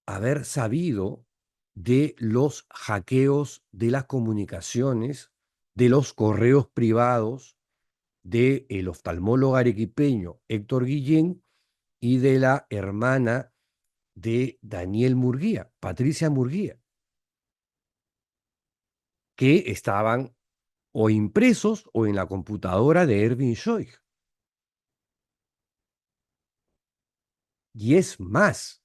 haber sabido de los hackeos de las comunicaciones, de los correos privados del oftalmólogo arequipeño Héctor Guillén y de la hermana de Daniel Murguía, Patricia Murguía, que estaban o impresos o en la computadora de Erwin Schoich. Y es más,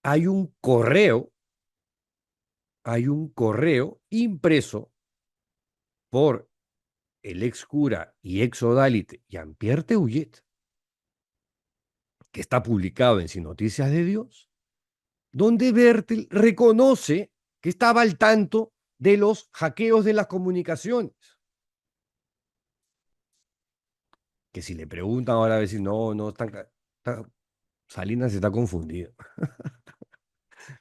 hay un correo, impreso por el ex cura y ex odálite Jean-Pierre Teuillet, que está publicado en Sin Noticias de Dios, donde Bertel reconoce que estaba al tanto de los hackeos de las comunicaciones. Que si le preguntan ahora a decir, no, no, Salinas está confundido.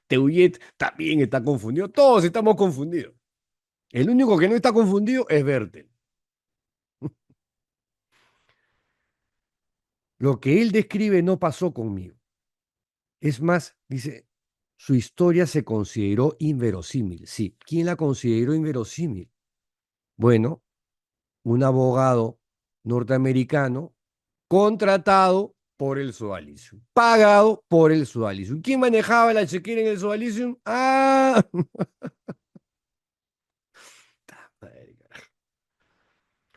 Teuillet también está confundido. Todos estamos confundidos. El único que no está confundido es Bertel. Lo que él describe no pasó conmigo. Es más, dice, su historia se consideró inverosímil. Sí, ¿quién la consideró inverosímil? Bueno, un abogado norteamericano contratado por el Sodalicium, pagado por el Sodalicium. ¿Quién manejaba la chequera en el Sodalicium? Ah,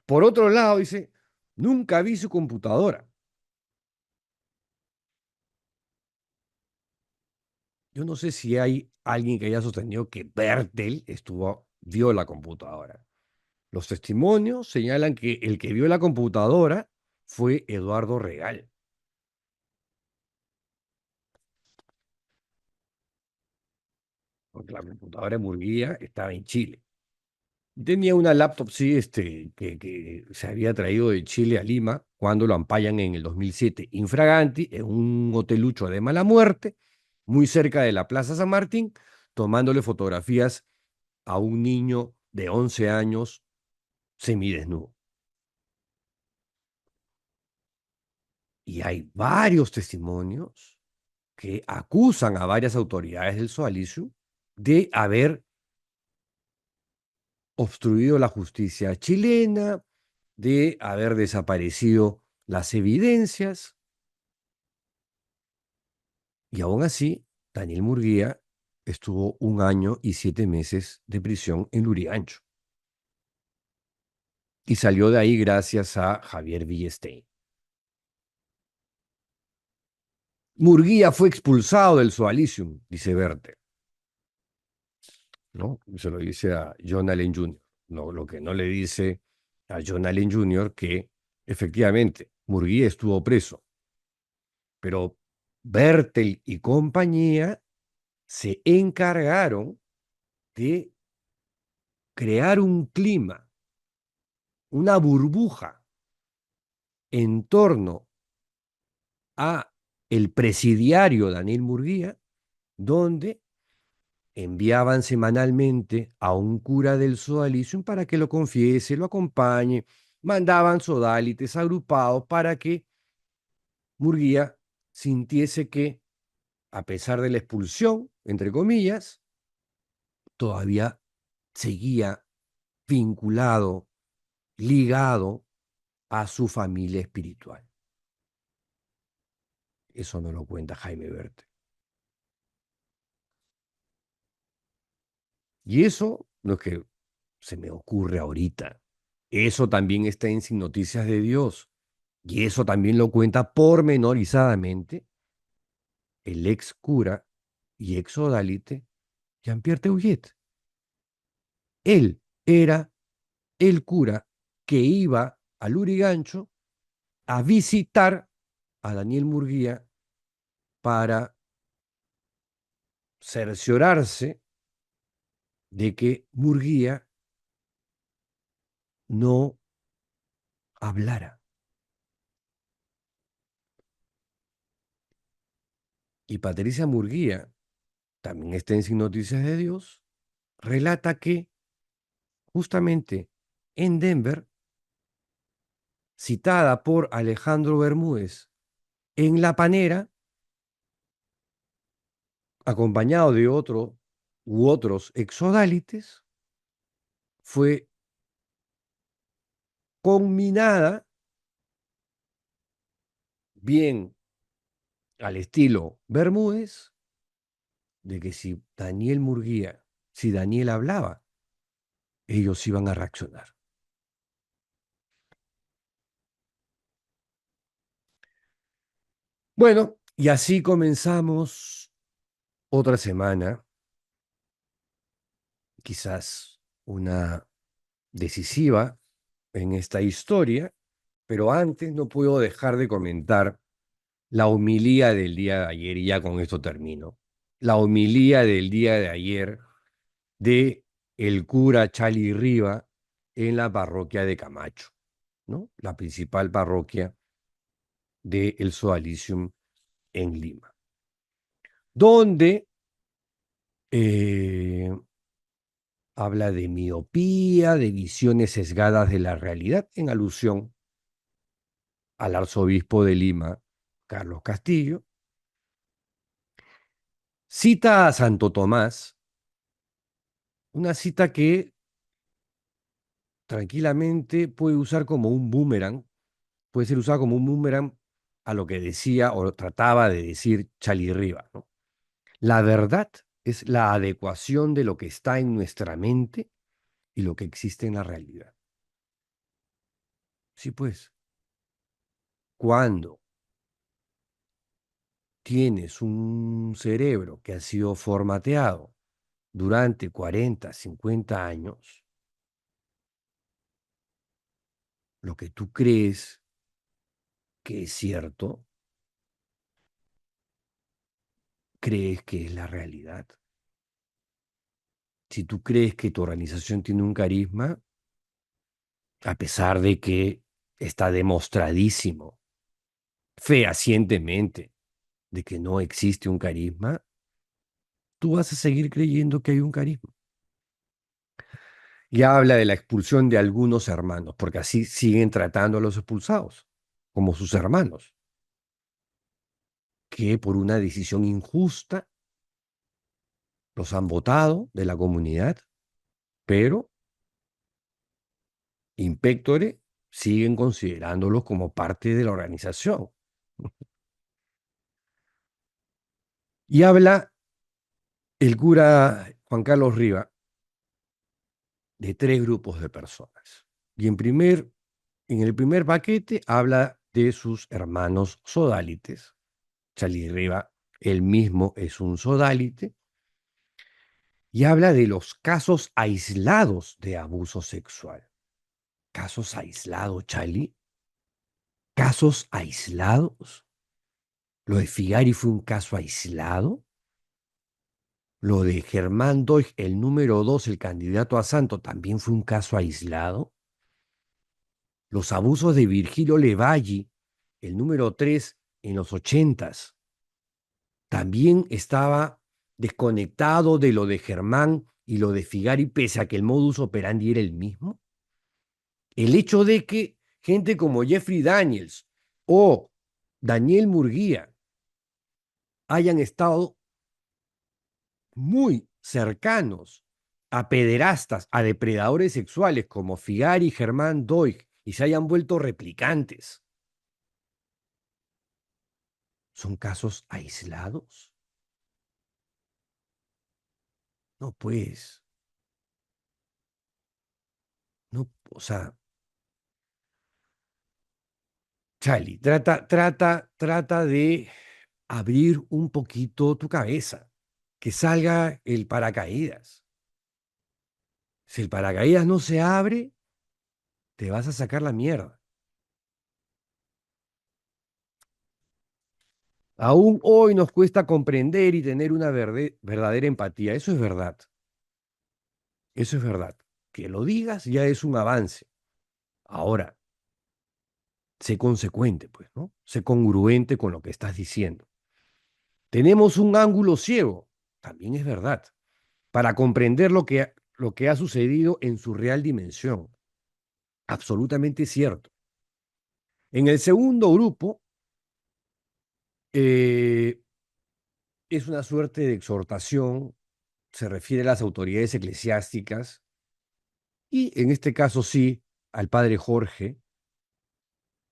por otro lado, dice, nunca vi su computadora. Yo no sé si hay alguien que haya sostenido que Bertel vio la computadora. Los testimonios señalan que el que vio la computadora fue Eduardo Regal, porque la computadora de Murguía estaba en Chile. Tenía una laptop, sí, que se había traído de Chile a Lima cuando lo ampallan en el 2007, infraganti, en un hotelucho de mala muerte, muy cerca de la Plaza San Martín, tomándole fotografías a un niño de 11 años semidesnudo. Y hay varios testimonios que acusan a varias autoridades del Sodalicio de haber obstruido la justicia chilena, de haber desaparecido las evidencias. Y aún así, Daniel Murguía estuvo 1 año y 7 meses de prisión en Lurigancho. Y salió de ahí gracias a Javier Villestein. Murguía fue expulsado del Sodalicium, dice Bertel, ¿no? Se lo dice a John Allen Jr. No, lo que no le dice a John Allen Jr. que efectivamente Murguía estuvo preso, pero Bertel y compañía se encargaron de crear un clima, una burbuja en torno a el presidiario Daniel Murguía, donde enviaban semanalmente a un cura del Sodalicium para que lo confiese, lo acompañe, mandaban sodálites agrupados para que Murguía sintiese que, a pesar de la expulsión, entre comillas, todavía seguía vinculado, ligado a su familia espiritual. Eso no lo cuenta Jaime Berte. Y eso no es que se me ocurre ahorita. Eso también está en Sin Noticias de Dios. Y eso también lo cuenta pormenorizadamente el ex cura y ex odálite Jean-Pierre Teuillet. Él era el cura que iba al Lurigancho a visitar a Daniel Murguía para cerciorarse de que Murguía no hablara. Y Patricia Murguía, también está en Sin Noticias de Dios, relata que justamente en Denver, citada por Alejandro Bermúdez en La Panera, acompañado de otro u otros exodálites, fue conminada, bien al estilo Bermúdez, de que si Daniel hablaba, ellos iban a reaccionar. Bueno, y así comenzamos otra semana, quizás una decisiva en esta historia, pero antes no puedo dejar de comentar la homilía del día de ayer, y ya con esto termino. La homilía del día de ayer de el cura Chali Riva en la parroquia de Camacho, ¿no? La principal parroquia de El Sodalicium en Lima, donde eh, habla de miopía, de visiones sesgadas de la realidad, en alusión al arzobispo de Lima, Carlos Castillo. Cita a Santo Tomás, una cita que tranquilamente puede usar como un boomerang, puede ser usada como un boomerang a lo que decía o trataba de decir Chali Riva, ¿no? La verdad es la adecuación de lo que está en nuestra mente y lo que existe en la realidad. Sí, pues, cuando tienes un cerebro que ha sido formateado durante 40, 50 años, lo que tú crees que es cierto, crees que es la realidad. Si tú crees que tu organización tiene un carisma, a pesar de que está demostradísimo fehacientemente de que no existe un carisma, tú vas a seguir creyendo que hay un carisma. Y habla de la expulsión de algunos hermanos, porque así siguen tratando a los expulsados, como sus hermanos, que por una decisión injusta los han votado de la comunidad, pero in pectore siguen considerándolos como parte de la organización. Y habla el cura Juan Carlos Riva de tres grupos de personas. Y en el primer paquete habla de sus hermanos sodálites. Charlie Riva, él mismo es un sodálite, y habla de los casos aislados de abuso sexual. ¿Casos aislados, Charlie? ¿Casos aislados? ¿Lo de Figari fue un caso aislado? ¿Lo de Germán Doig, el número 2, el candidato a santo, también fue un caso aislado? ¿Los abusos de Virgilio Levalli, el número 3, en los 80s, también estaba desconectado de lo de Germán y lo de Figari, pese a que el modus operandi era el mismo? El hecho de que gente como Jeffrey Daniels o Daniel Murguía hayan estado muy cercanos a pederastas, a depredadores sexuales como Figari y Germán Doig, y se hayan vuelto replicantes, ¿son casos aislados? No, pues, no, o sea, Charlie, trata de abrir un poquito tu cabeza, que salga el paracaídas. Si el paracaídas no se abre, te vas a sacar la mierda. Aún hoy nos cuesta comprender y tener una verdadera empatía. Eso es verdad. Eso es verdad. Que lo digas ya es un avance. Ahora, sé consecuente, pues, ¿no? Sé congruente con lo que estás diciendo. Tenemos un ángulo ciego, también es verdad, para comprender lo que ha sucedido en su real dimensión. Absolutamente cierto. En el segundo grupo, eh, es una suerte de exhortación, se refiere a las autoridades eclesiásticas y en este caso sí, al padre Jorge,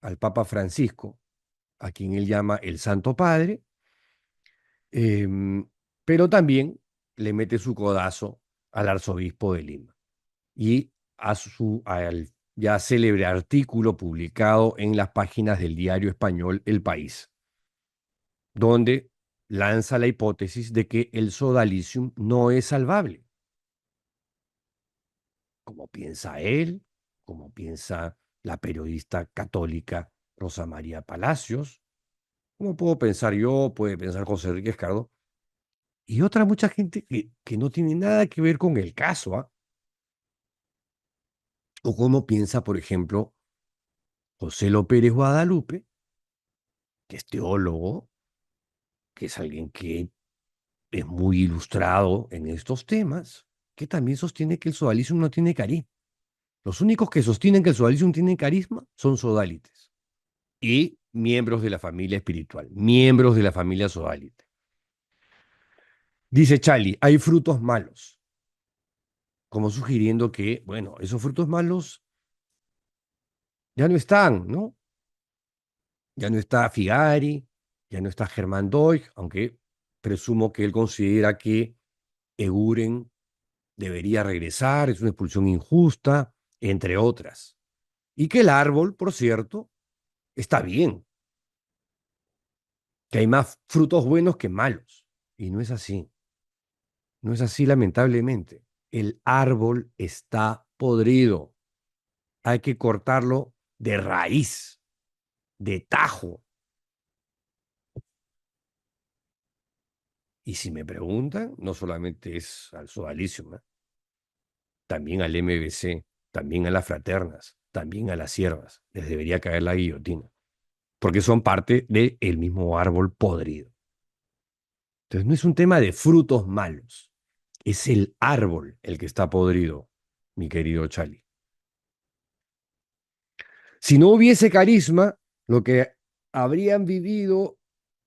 al Papa Francisco, a quien él llama el Santo Padre, em, pero también le mete su codazo al arzobispo de Lima y al ya célebre artículo publicado en las páginas del diario español El País, donde lanza la hipótesis de que el sodalicium no es salvable, como piensa él, como piensa la periodista católica Rosa María Palacios, como puedo pensar yo, puede pensar José Enrique Escardo, y otra mucha gente que no tiene nada que ver con el caso, ¿ah? O como piensa, por ejemplo, José López Guadalupe, que es teólogo, que es alguien que es muy ilustrado en estos temas, que también sostiene que el sodalicio no tiene carisma. Los únicos que sostienen que el sodalicio tiene carisma son sodalites y miembros de la familia espiritual, miembros de la familia sodalite. Dice Chali, hay frutos malos, como sugiriendo que, bueno, esos frutos malos ya no están, ¿no? Ya no está Figari, ya no está Germán Doig, aunque presumo que él considera que Eguren debería regresar, es una expulsión injusta, entre otras. Y que el árbol, por cierto, está bien, que hay más frutos buenos que malos. Y no es así, no es así lamentablemente. El árbol está podrido, hay que cortarlo de raíz, de tajo. Y si me preguntan, no solamente es al sodalicio, ¿no? También al MBC, también a las fraternas, también a las siervas. Les debería caer la guillotina, porque son parte del mismo árbol podrido. Entonces no es un tema de frutos malos, es el árbol el que está podrido, mi querido Chali. Si no hubiese carisma, lo que habrían vivido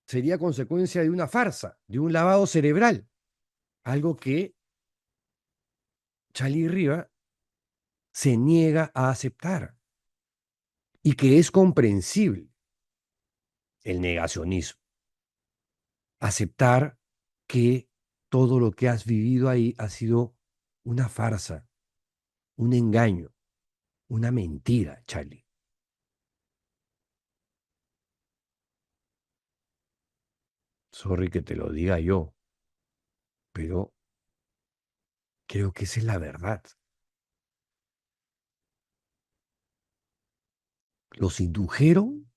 sería consecuencia de una farsa, de un lavado cerebral, algo que Chali Riva se niega a aceptar y que es comprensible, el negacionismo. Aceptar que todo lo que has vivido ahí ha sido una farsa, un engaño, una mentira, Charlie. Sorry que te lo diga yo, pero creo que esa es la verdad. Los indujeron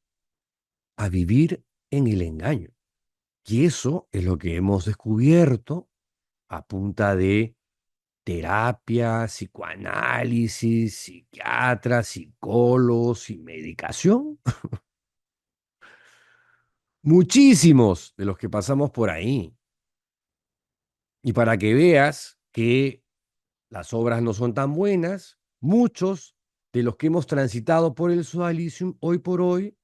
a vivir en el engaño. Y eso es lo que hemos descubierto a punta de terapia, psicoanálisis, psiquiatras, psicólogos y medicación. Muchísimos de los que pasamos por ahí. Y para que veas que las obras no son tan buenas, muchos de los que hemos transitado por el sodalicium hoy por hoy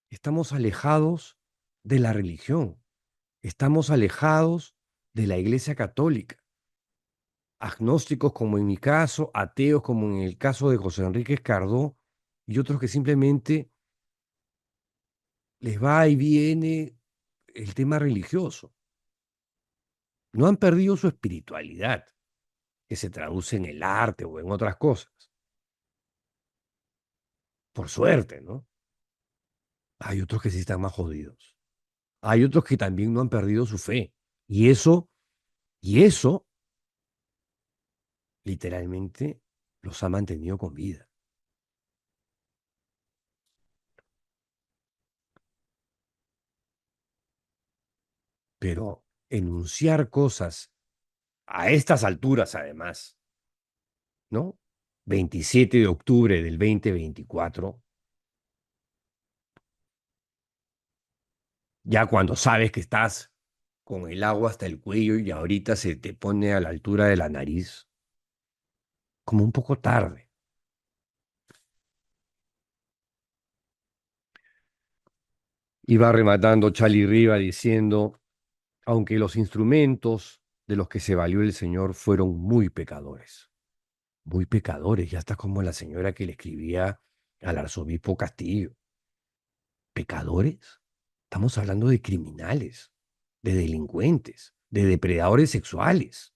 estamos alejados de la religión, estamos alejados de la Iglesia Católica, agnósticos como en mi caso, ateos como en el caso de José Enrique Escardó y otros que simplemente les va y viene el tema religioso. No han perdido su espiritualidad, que se traduce en el arte o en otras cosas. Por suerte, ¿no? Hay otros que sí están más jodidos. Hay otros que también no han perdido su fe. Y eso, literalmente, los ha mantenido con vida. Pero enunciar cosas a estas alturas, además, ¿no? 27 de octubre del 2024, ya cuando sabes que estás con el agua hasta el cuello y ahorita se te pone a la altura de la nariz, como un poco tarde. Iba rematando Charlie Riva diciendo, aunque los instrumentos de los que se valió el Señor fueron muy pecadores, ya está como la señora que le escribía al arzobispo Castillo. ¿Pecadores? Estamos hablando de criminales, de delincuentes, de depredadores sexuales,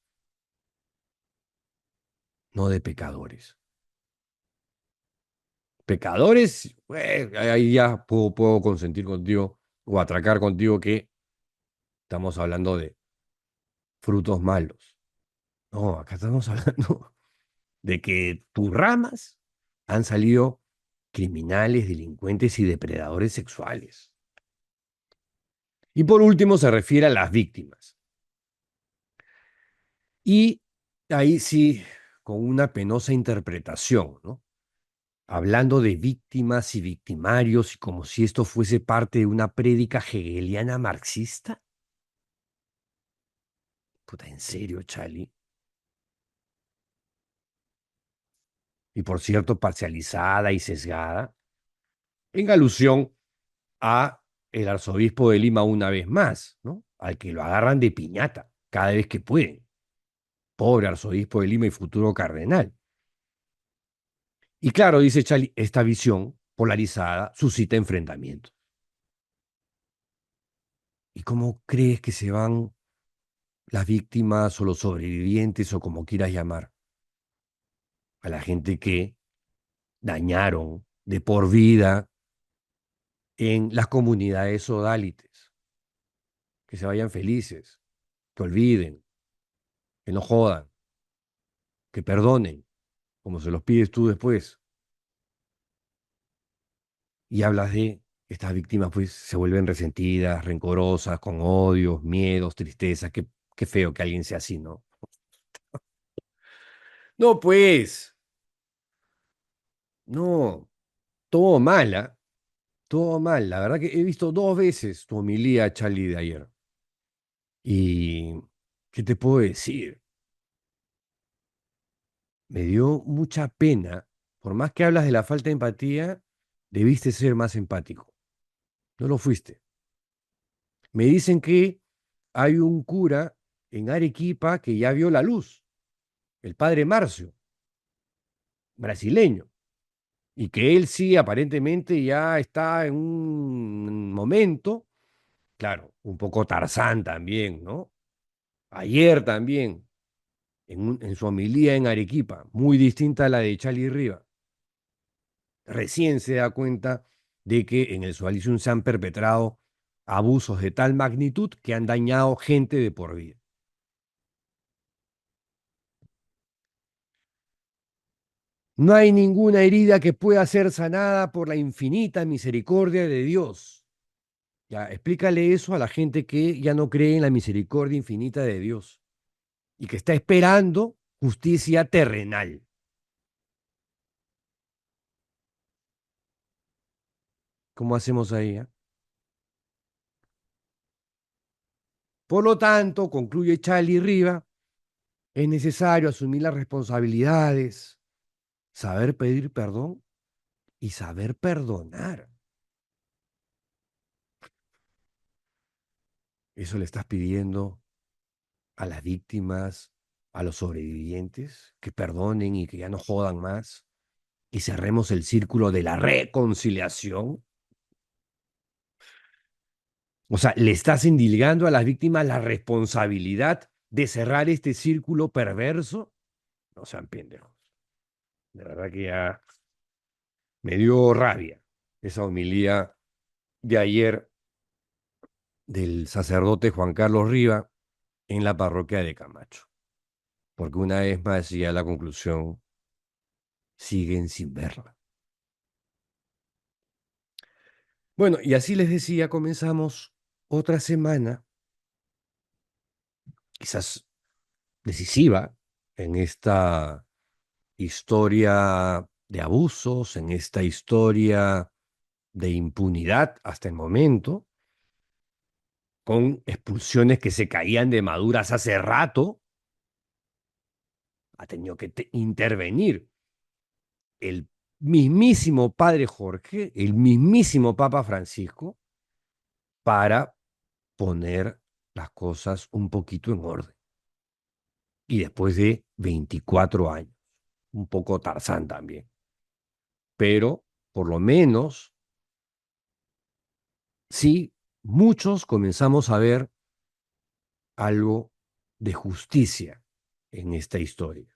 no de pecadores. Pecadores, ahí ya puedo consentir contigo o atracar contigo que estamos hablando de frutos malos. No, acá estamos hablando de que tus ramas han salido criminales, delincuentes y depredadores sexuales. Y por último se refiere a las víctimas. Y ahí sí, con una penosa interpretación, ¿no? Hablando de víctimas y victimarios y como si esto fuese parte de una prédica hegeliana marxista. Puta, ¿en serio, Charlie? Y por cierto, parcializada y sesgada, en alusión a el arzobispo de Lima una vez más, ¿no? Al que lo agarran de piñata cada vez que pueden. Pobre arzobispo de Lima y futuro cardenal. Y claro, dice Charlie, esta visión polarizada suscita enfrentamientos. ¿Y cómo crees que se van las víctimas o los sobrevivientes o como quieras llamar a la gente que dañaron de por vida en las comunidades sodálites? Que se vayan felices, que olviden, que no jodan, que perdonen, como se los pides tú después. Y hablas de estas víctimas, pues se vuelven resentidas, rencorosas, con odios, miedos, tristezas. Qué feo que alguien sea así, ¿no? No, pues, no, todo mal, ¿ah? Todo mal. La verdad que he visto dos veces tu homilía, Charlie, de ayer. Y, ¿qué te puedo decir? Me dio mucha pena. Por más que hablas de la falta de empatía, debiste ser más empático. No lo fuiste. Me dicen que hay un cura en Arequipa que ya vio la luz, el padre Marcio, brasileño, y que él sí aparentemente ya está en un momento, claro, un poco Tarzán también, ¿no? Ayer también, en su homilía en Arequipa, muy distinta a la de Charlie Riva, recién se da cuenta de que en el Sualizum se han perpetrado abusos de tal magnitud que han dañado gente de por vida. No hay ninguna herida que pueda ser sanada por la infinita misericordia de Dios. Ya, explícale eso a la gente que ya no cree en la misericordia infinita de Dios y que está esperando justicia terrenal. ¿Cómo hacemos ahí? Por lo tanto, concluye Charlie Riva, es necesario asumir las responsabilidades, saber pedir perdón y saber perdonar. Eso le estás pidiendo a las víctimas, a los sobrevivientes, que perdonen y que ya no jodan más y cerremos el círculo de la reconciliación. O sea, le estás indilgando a las víctimas la responsabilidad de cerrar este círculo perverso. No sean pendejos. De verdad que ya me dio rabia esa homilía de ayer del sacerdote Juan Carlos Riva en la parroquia de Camacho. Porque una vez más, ya la conclusión, siguen sin verla. Bueno, y así les decía, comenzamos otra semana, quizás decisiva, en esta historia de abusos, en esta historia de impunidad hasta el momento, con expulsiones que se caían de maduras hace rato, ha tenido que intervenir el mismísimo padre Jorge, el mismísimo Papa Francisco, para poner las cosas un poquito en orden. Y después de 24 años, un poco Tarzán también, pero por lo menos sí, muchos comenzamos a ver algo de justicia en esta historia.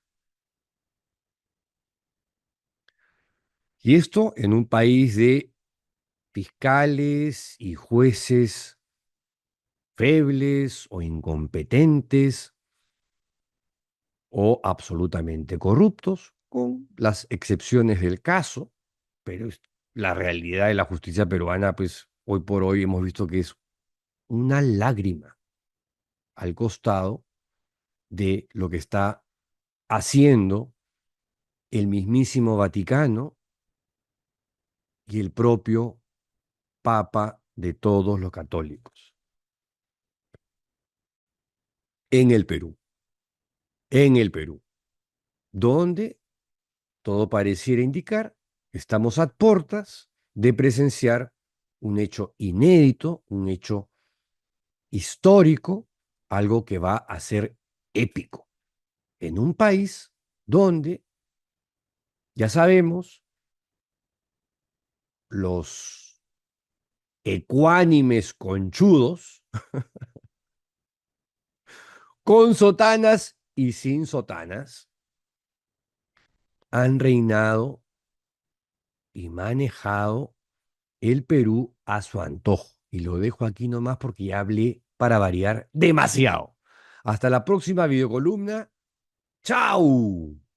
Y esto en un país de fiscales y jueces febles o incompetentes o absolutamente corruptos, con las excepciones del caso, pero la realidad de la justicia peruana, pues hoy por hoy hemos visto que es una lágrima al costado de lo que está haciendo el mismísimo Vaticano y el propio Papa de todos los católicos en el Perú, donde todo pareciera indicar que estamos a puertas de presenciar un hecho inédito, un hecho histórico, algo que va a ser épico, en un país donde, ya sabemos, los ecuánimes conchudos, con sotanas y sin sotanas, han reinado y manejado el Perú a su antojo. Y lo dejo aquí nomás porque ya hablé para variar demasiado. Hasta la próxima videocolumna. ¡Chao!